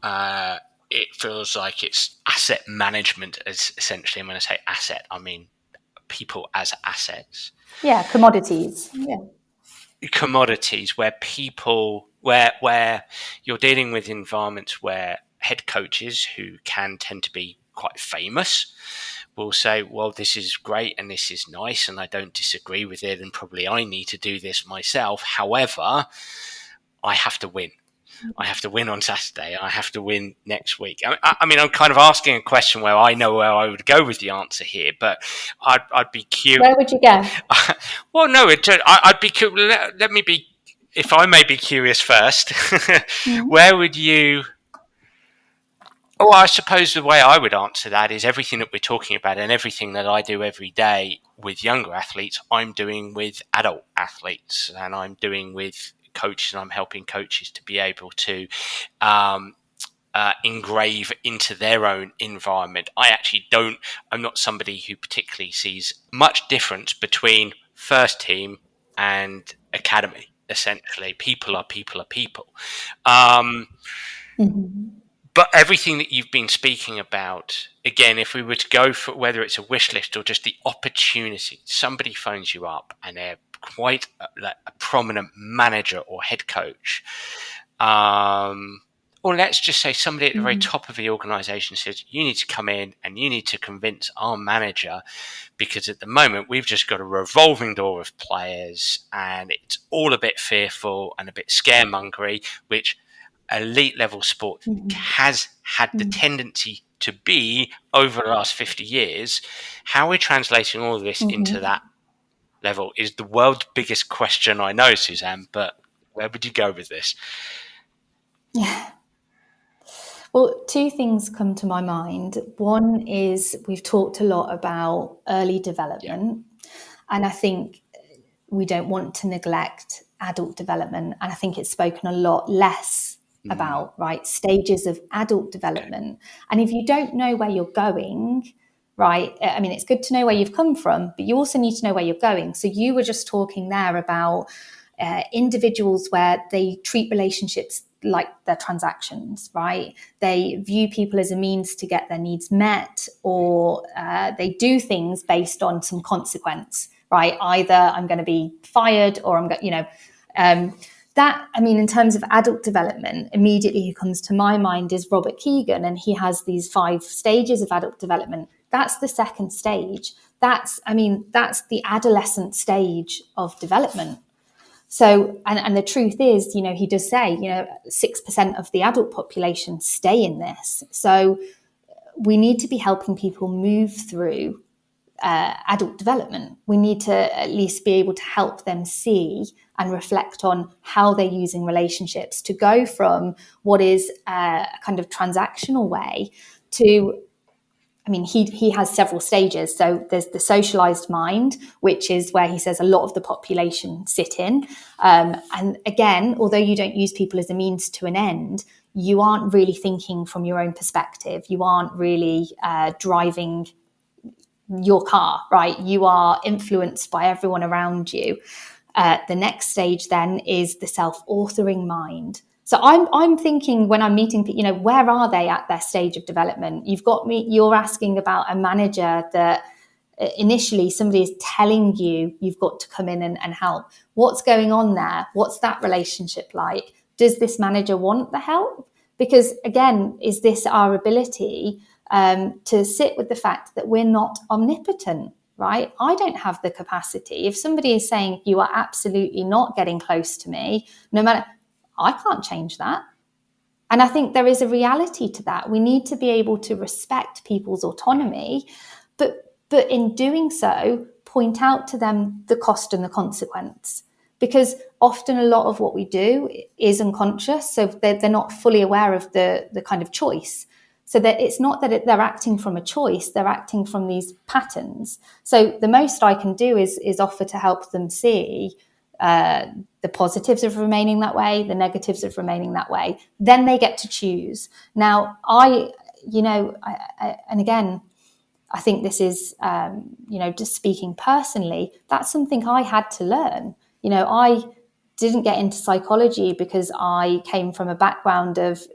It feels like it's asset management, as essentially. And when I say asset, I mean people as assets. Yeah, commodities. Yeah. Commodities where where you're dealing with environments where head coaches, who can tend to be quite famous, will say, well, this is great and this is nice and I don't disagree with it, and probably I need to do this myself. However, I have to win. I have to win on Saturday. I have to win next week. I mean, I'm kind of asking a question where I know where I would go with the answer here, but I'd be curious. Where would you go? Well, no, I'd be curious. Let me be, if I may be curious first. Where would you? Oh, I suppose the way I would answer that is everything that we're talking about and everything that I do every day with younger athletes, I'm doing with adult athletes, and I'm doing with coaches, and I'm helping coaches to be able to engrave into their own environment. I'm not somebody who particularly sees much difference between first team and academy. Essentially, people are people are people. But everything that you've been speaking about, again, if we were to go for whether it's a wish list or just the opportunity, somebody phones you up and they're quite a prominent manager or head coach, or let's just say somebody at the very top of the organization says, you need to come in and you need to convince our manager, because at the moment we've just got a revolving door of players and it's all a bit fearful and a bit scaremongery, which elite level sport has had the tendency to be over the last 50 years. How we're translating all of this into that level is the world's biggest question, I know, Suzanne, but where would you go with this? Yeah. Well, two things come to my mind. One is we've talked a lot about early development, and I think we don't want to neglect adult development. And I think it's spoken a lot less about, right, stages of adult development. And if you don't know where you're going, right, I mean, it's good to know where you've come from, but you also need to know where you're going. So you were just talking there about individuals where they treat relationships like they're transactions, right? They view people as a means to get their needs met, or they do things based on some consequence, right? Either I'm going to be fired or I'm going, that, I mean, in terms of adult development, immediately who comes to my mind is Robert Keegan, and he has these 5 stages of adult development. That's the second stage. That's the adolescent stage of development. So, and the truth is, he does say, 6% of the adult population stay in this. So we need to be helping people move through adult development. We need to at least be able to help them see and reflect on how they're using relationships to go from what is a kind of transactional way to, I mean, he has several stages. So there's the socialized mind, which is where he says a lot of the population sit in. And again, although you don't use people as a means to an end, you aren't really thinking from your own perspective. You aren't really driving your car, right? You are influenced by everyone around you. The next stage then is the self-authoring mind. So I'm thinking when I'm meeting people, where are they at their stage of development? You're asking about a manager that initially somebody is telling you you've got to come in and help. What's going on there? What's that relationship like? Does this manager want the help? Because again, is this our ability to sit with the fact that we're not omnipotent, right? I don't have the capacity. If somebody is saying you are absolutely not getting close to me, no matter, I can't change that. And I think there is a reality to that. We need to be able to respect people's autonomy, but in doing so, point out to them the cost and the consequence. Because often a lot of what we do is unconscious, so they're not fully aware of the kind of choice. So that it's not that they're acting from a choice, they're acting from these patterns. So the most I can do is offer to help them see the positives of remaining that way, the negatives of remaining that way. Then they get to choose. Now, and again, I think this is, just speaking personally, that's something I had to learn. I didn't get into psychology because I came from a background of,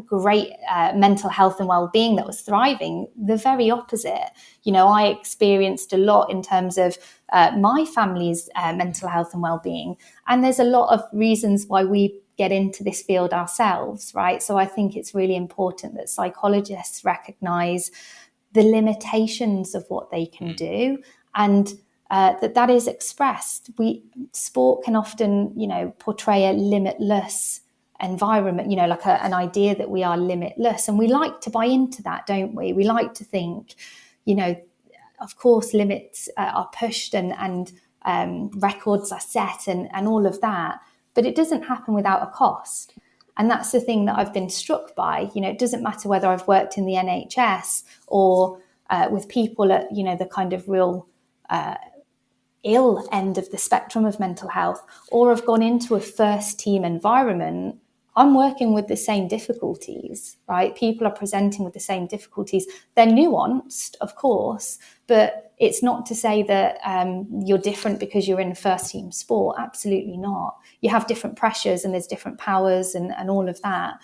great mental health and well-being that was thriving. The very opposite. I experienced a lot in terms of my family's mental health and well-being. And there's a lot of reasons why we get into this field ourselves, right? So I think it's really important that psychologists recognize the limitations of what they can do, and that is expressed. Sport can often, portray a limitless environment, like an idea that we are limitless, and we like to buy into that, don't we? We like to think, of course, limits are pushed and records are set and all of that, but it doesn't happen without a cost. And that's the thing that I've been struck by. It doesn't matter whether I've worked in the NHS or with people at, the kind of real ill end of the spectrum of mental health, or I've gone into a first team environment. I'm working with the same difficulties, right? People are presenting with the same difficulties. They're nuanced, of course, but it's not to say that you're different because you're in a first team sport. Absolutely not. You have different pressures and there's different powers and all of that.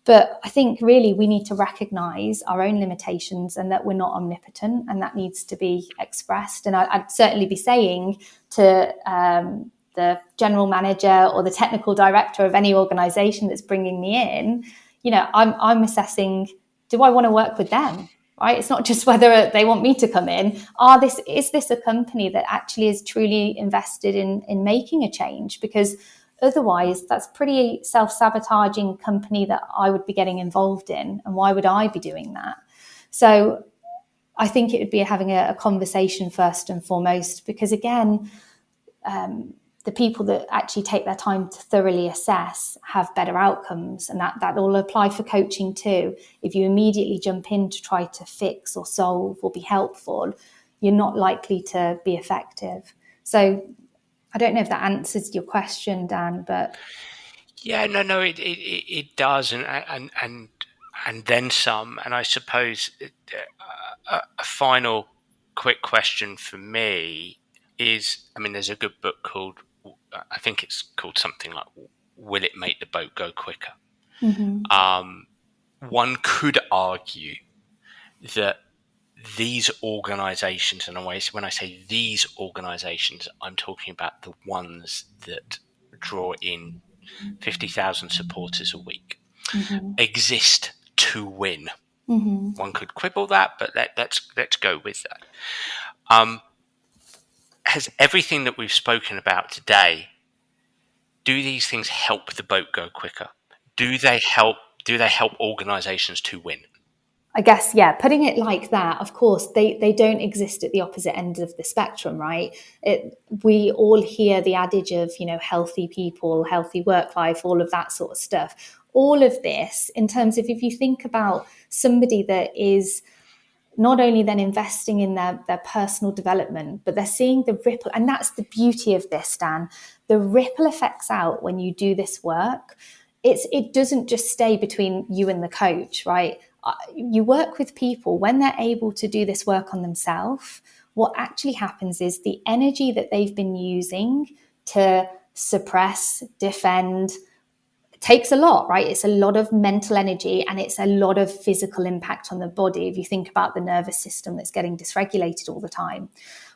But I think really we need to recognise our own limitations and that we're not omnipotent, and that needs to be expressed. And I'd certainly be saying to the general manager or the technical director of any organisation that's bringing me in, I'm assessing, do I want to work with them? Right? It's not just whether they want me to come in. Is this a company that actually is truly invested in making a change? Because otherwise, that's pretty self-sabotaging company that I would be getting involved in. And why would I be doing that? So I think it would be having a conversation first and foremost, because again, the people that actually take their time to thoroughly assess have better outcomes. And that will apply for coaching too. If you immediately jump in to try to fix or solve or be helpful, you're not likely to be effective. So I don't know if that answers your question, Dan, but yeah, no, it does, and then some. And I suppose a final quick question for me is, I mean, there's a good book called, I think it's called something like "Will It Make the Boat Go Quicker?" One could argue that these organizations, and when I say these organizations, I'm talking about the ones that draw in 50,000 supporters a week, exist to win. One could quibble that, but let's go with that. Has everything that we've spoken about today, do these things help the boat go quicker? Do they help organizations to win? I guess, yeah, putting it like that, of course, they don't exist at the opposite end of the spectrum, right? We all hear the adage of, healthy people, healthy work life, all of that sort of stuff. All of this, in terms of, if you think about somebody that is not only then investing in their personal development, but they're seeing the ripple. And that's the beauty of this, Dan. The ripple effects out when you do this work. It doesn't just stay between you and the coach, right? You work with people when they're able to do this work on themselves. What actually happens is the energy that they've been using to suppress, defend, takes a lot, right? It's a lot of mental energy and it's a lot of physical impact on the body. If you think about the nervous system that's getting dysregulated all the time.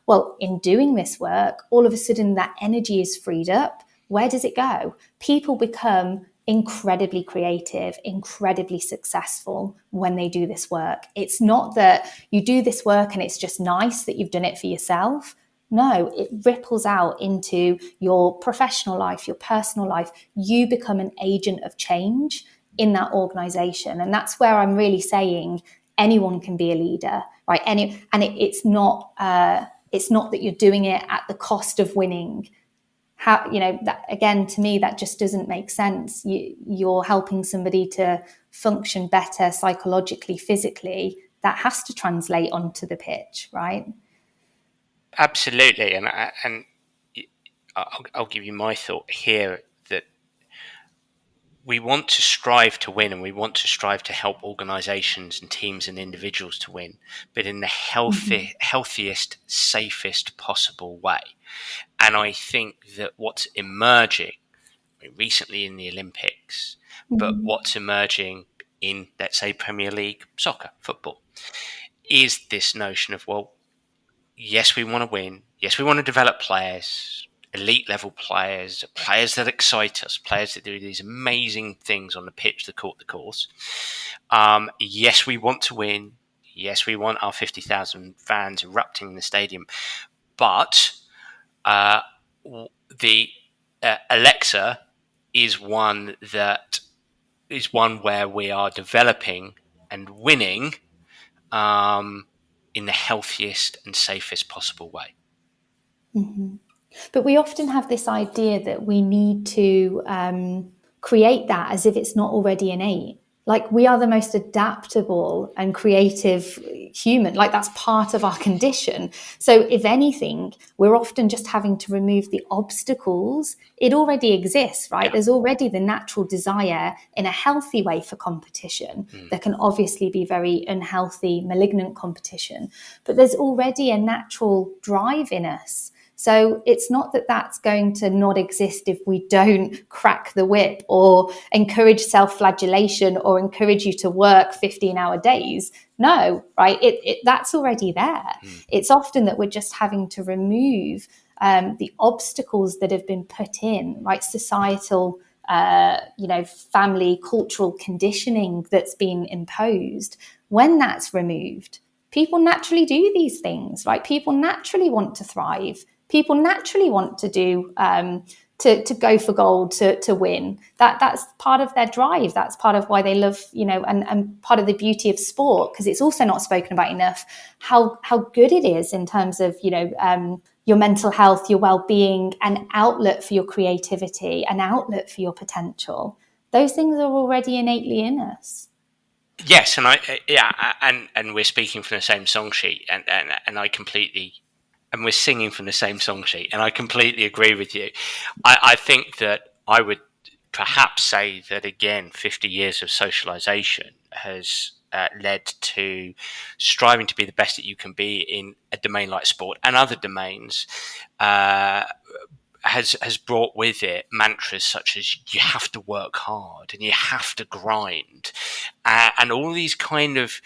Well, in doing this work, all of a sudden that energy is freed up. Where does it go? People become incredibly creative, incredibly successful when they do this work. It's not that you do this work and it's just nice that you've done it for yourself. No, it ripples out into your professional life, your personal life. You become an agent of change in that organization. And that's where I'm really saying anyone can be a leader, right? It's not that you're doing it at the cost of winning. That, again, to me, that just doesn't make sense. You're helping somebody to function better psychologically, physically. That has to translate onto the pitch, right? Absolutely, and I'll give you my thought here, that we want to strive to win, and we want to strive to help organizations and teams and individuals to win, but in the healthiest, safest possible way. And I think that what's emerging recently in the Olympics, but what's emerging in, let's say, Premier League soccer, football, is this notion of, well, yes, we want to win. Yes, we want to develop players, elite level players, players that excite us, players that do these amazing things on the pitch, the court, the course. Yes, we want to win. Yes, we want our 50,000 fans erupting in the stadium. But the Alexa is one where we are developing and winning in the healthiest and safest possible way. But we often have this idea that we need to create that as if it's not already innate. Like, we are the most adaptable and creative human. Like, that's part of our condition. So if anything, we're often just having to remove the obstacles. It already exists, right? Yeah. There's already the natural desire in a healthy way for competition. There can obviously be very unhealthy, malignant competition, but there's already a natural drive in us. So it's not that that's going to not exist if we don't crack the whip or encourage self-flagellation or encourage you to work 15-hour days. No, right? That's already there. It's often that we're just having to remove the obstacles that have been put in, right? Societal, family, cultural conditioning that's been imposed. When that's removed, people naturally do these things, right? People naturally want to thrive. People naturally want to do to go for gold, to win. That's part of their drive. That's part of why they love, and part of the beauty of sport, because it's also not spoken about enough, how good it is in terms of, your mental health, your well-being, an outlet for your creativity, an outlet for your potential. Those things are already innately in us. Yes, and we're speaking from the same song sheet, and I completely. And we're singing from the same song sheet, and I completely agree with you. I think that I would perhaps say that, again, 50 years of socialization has led to striving to be the best that you can be in a domain like sport and other domains. Has brought with it mantras such as you have to work hard and you have to grind, and all these kind of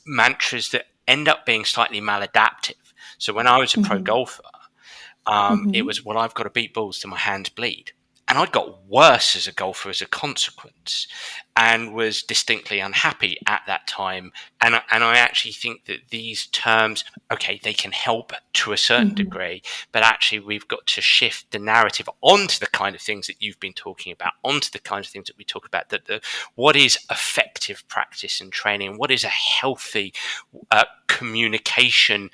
mantras that end up being slightly maladaptive. So when I was a pro golfer, it was, well, I've got to beat balls till my hands bleed. And I got worse as a golfer as a consequence, and was distinctly unhappy at that time. And I actually think that these terms, okay, they can help to a certain degree, but actually we've got to shift the narrative onto the kind of things that you've been talking about, onto the kinds of things that we talk about, that what is effective practice and training, what is a healthy communication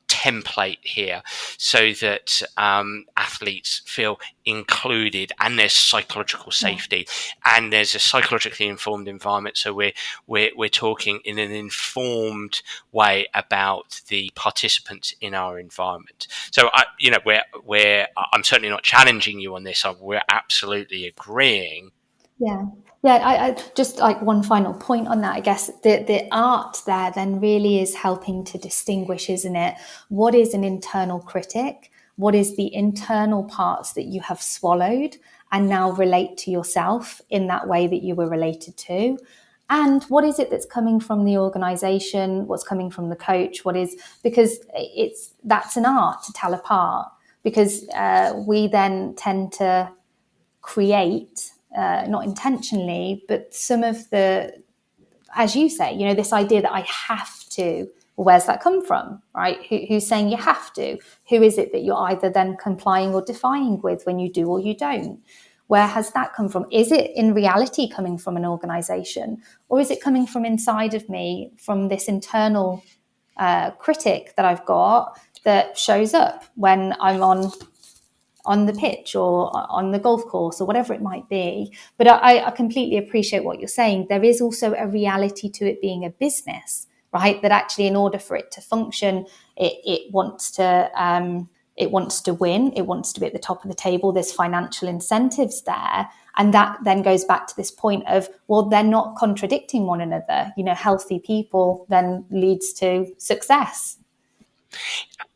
template here, so that athletes feel included, and there's psychological safety, and there's a psychologically informed environment. So we're talking in an informed way about the participants in our environment. So I'm certainly not challenging you on this. We're absolutely agreeing. Yeah, I just like one final point on that. I guess the art there then really is helping to distinguish, isn't it? What is an internal critic? What is the internal parts that you have swallowed and now relate to yourself in that way that you were related to? And what is it that's coming from the organization? What's coming from the coach? Because that's an art to tell apart, because we then tend to create, not intentionally, but some of the, as you say, this idea that I have to, well, where's that come from, right? Who's saying you have to? Who is it that you're either then complying or defying with when you do or you don't? Where has that come from? Is it in reality coming from an organization, or is it coming from inside of me, from this internal critic that I've got that shows up when I'm on the pitch or on the golf course or whatever it might be? But I completely appreciate what you're saying. There is also a reality to it being a business, right? That actually, in order for it to function, it wants to it wants to win, it wants to be at the top of the table, there's financial incentives there. And that then goes back to this point of, well, they're not contradicting one another. Healthy people then leads to success.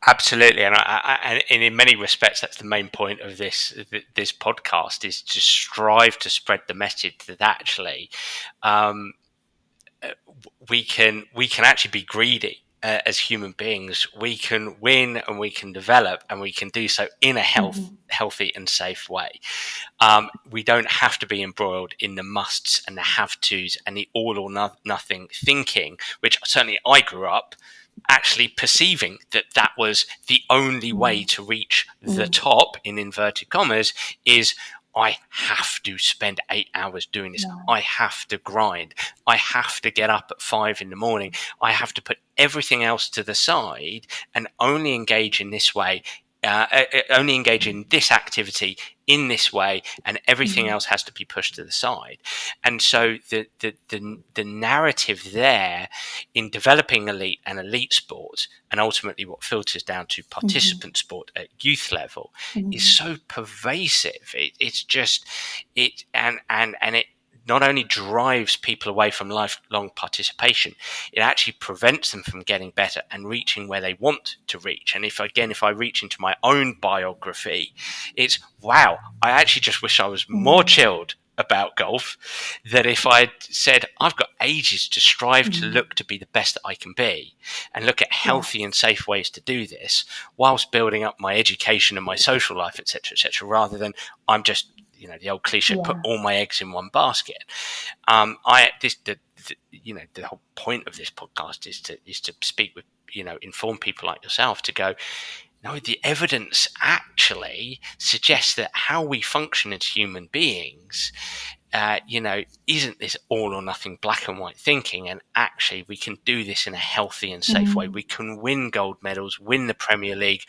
Absolutely, and in many respects, that's the main point of this podcast, is to strive to spread the message that actually we can actually be greedy as human beings. We can win and we can develop, and we can do so in a healthy and safe way. We don't have to be embroiled in the musts and the have tos and the all or nothing thinking, which certainly I grew up actually perceiving that was the only way to reach the top, in inverted commas, is I have to spend 8 hours doing this. I have to grind. I have to get up at 5 a.m. I have to put everything else to the side and only engage in this way, only engage in this activity in this way, and everything else has to be pushed to the side. And so the narrative there in developing elite sport, and ultimately what filters down to participant sport at youth level, is so pervasive. It's just it and it not only drives people away from lifelong participation, it actually prevents them from getting better and reaching where they want to reach. And if I reach into my own biography, it's, wow, I actually just wish I was more chilled about golf, that if I'd said, I've got ages to strive to look to be the best that I can be, and look at healthy and safe ways to do this whilst building up my education and my social life, etc., rather than I'm just, the old cliche, put all my eggs in one basket. The whole point of this podcast is to speak with, inform people like yourself, to go, no, the evidence actually suggests that how we function as human beings, isn't this all or nothing black and white thinking. And actually we can do this in a healthy and safe way. We can win gold medals, win the Premier League,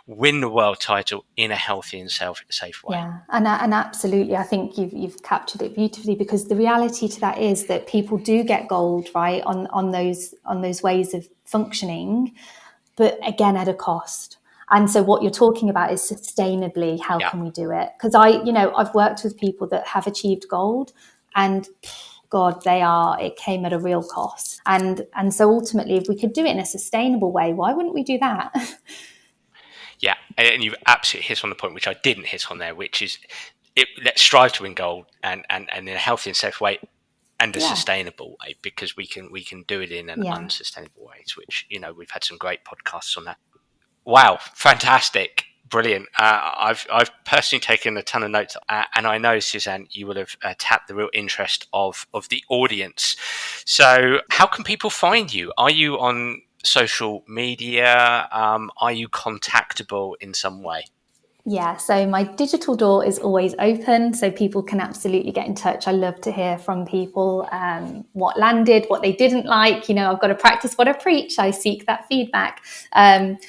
win the world title in a healthy and safe way. Yeah, and absolutely, I think you've captured it beautifully, because the reality to that is that people do get gold, right, on those ways of functioning, but again at a cost. And so what you're talking about is sustainably, how can we do it? Because I've worked with people that have achieved gold, and God, it came at a real cost. And so ultimately, if we could do it in a sustainable way, why wouldn't we do that? Yeah, and you've absolutely hit on the point, which I didn't hit on there, which is let's strive to win gold, and in a healthy and safe way, and a sustainable way, because we can do it in an unsustainable way, which, we've had some great podcasts on that. Wow, fantastic. Brilliant. I've personally taken a ton of notes, and I know, Suzanne, you will have tapped the real interest of the audience. So how can people find you? Are you on social media? Are you contactable in some way? Yeah, so my digital door is always open, so people can absolutely get in touch. I love to hear from people, what landed, what they didn't like. I've got to practice what I preach. I seek that feedback.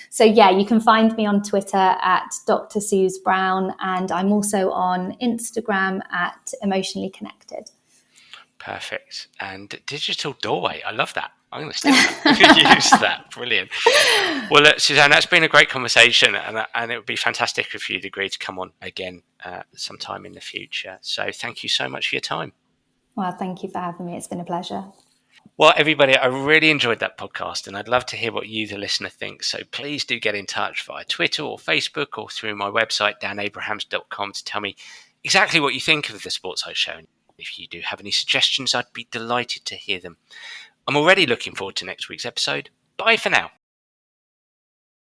So yeah, you can find me on Twitter at Dr Suzanne Brown, and I'm also on Instagram at Emotionally Connected. Perfect. And digital doorway, I love that. I'm going to steal that. Use that. Brilliant. Well, Suzanne, that's been a great conversation, and it would be fantastic if you'd agree to come on again sometime in the future. So thank you so much for your time. Well, thank you for having me. It's been a pleasure. Well, everybody, I really enjoyed that podcast, and I'd love to hear what you, the listener, think. So please do get in touch via Twitter or Facebook, or through my website, danabrahams.com, to tell me exactly what you think of the Sports Host Show. If you do have any suggestions, I'd be delighted to hear them. I'm already looking forward to next week's episode. Bye for now.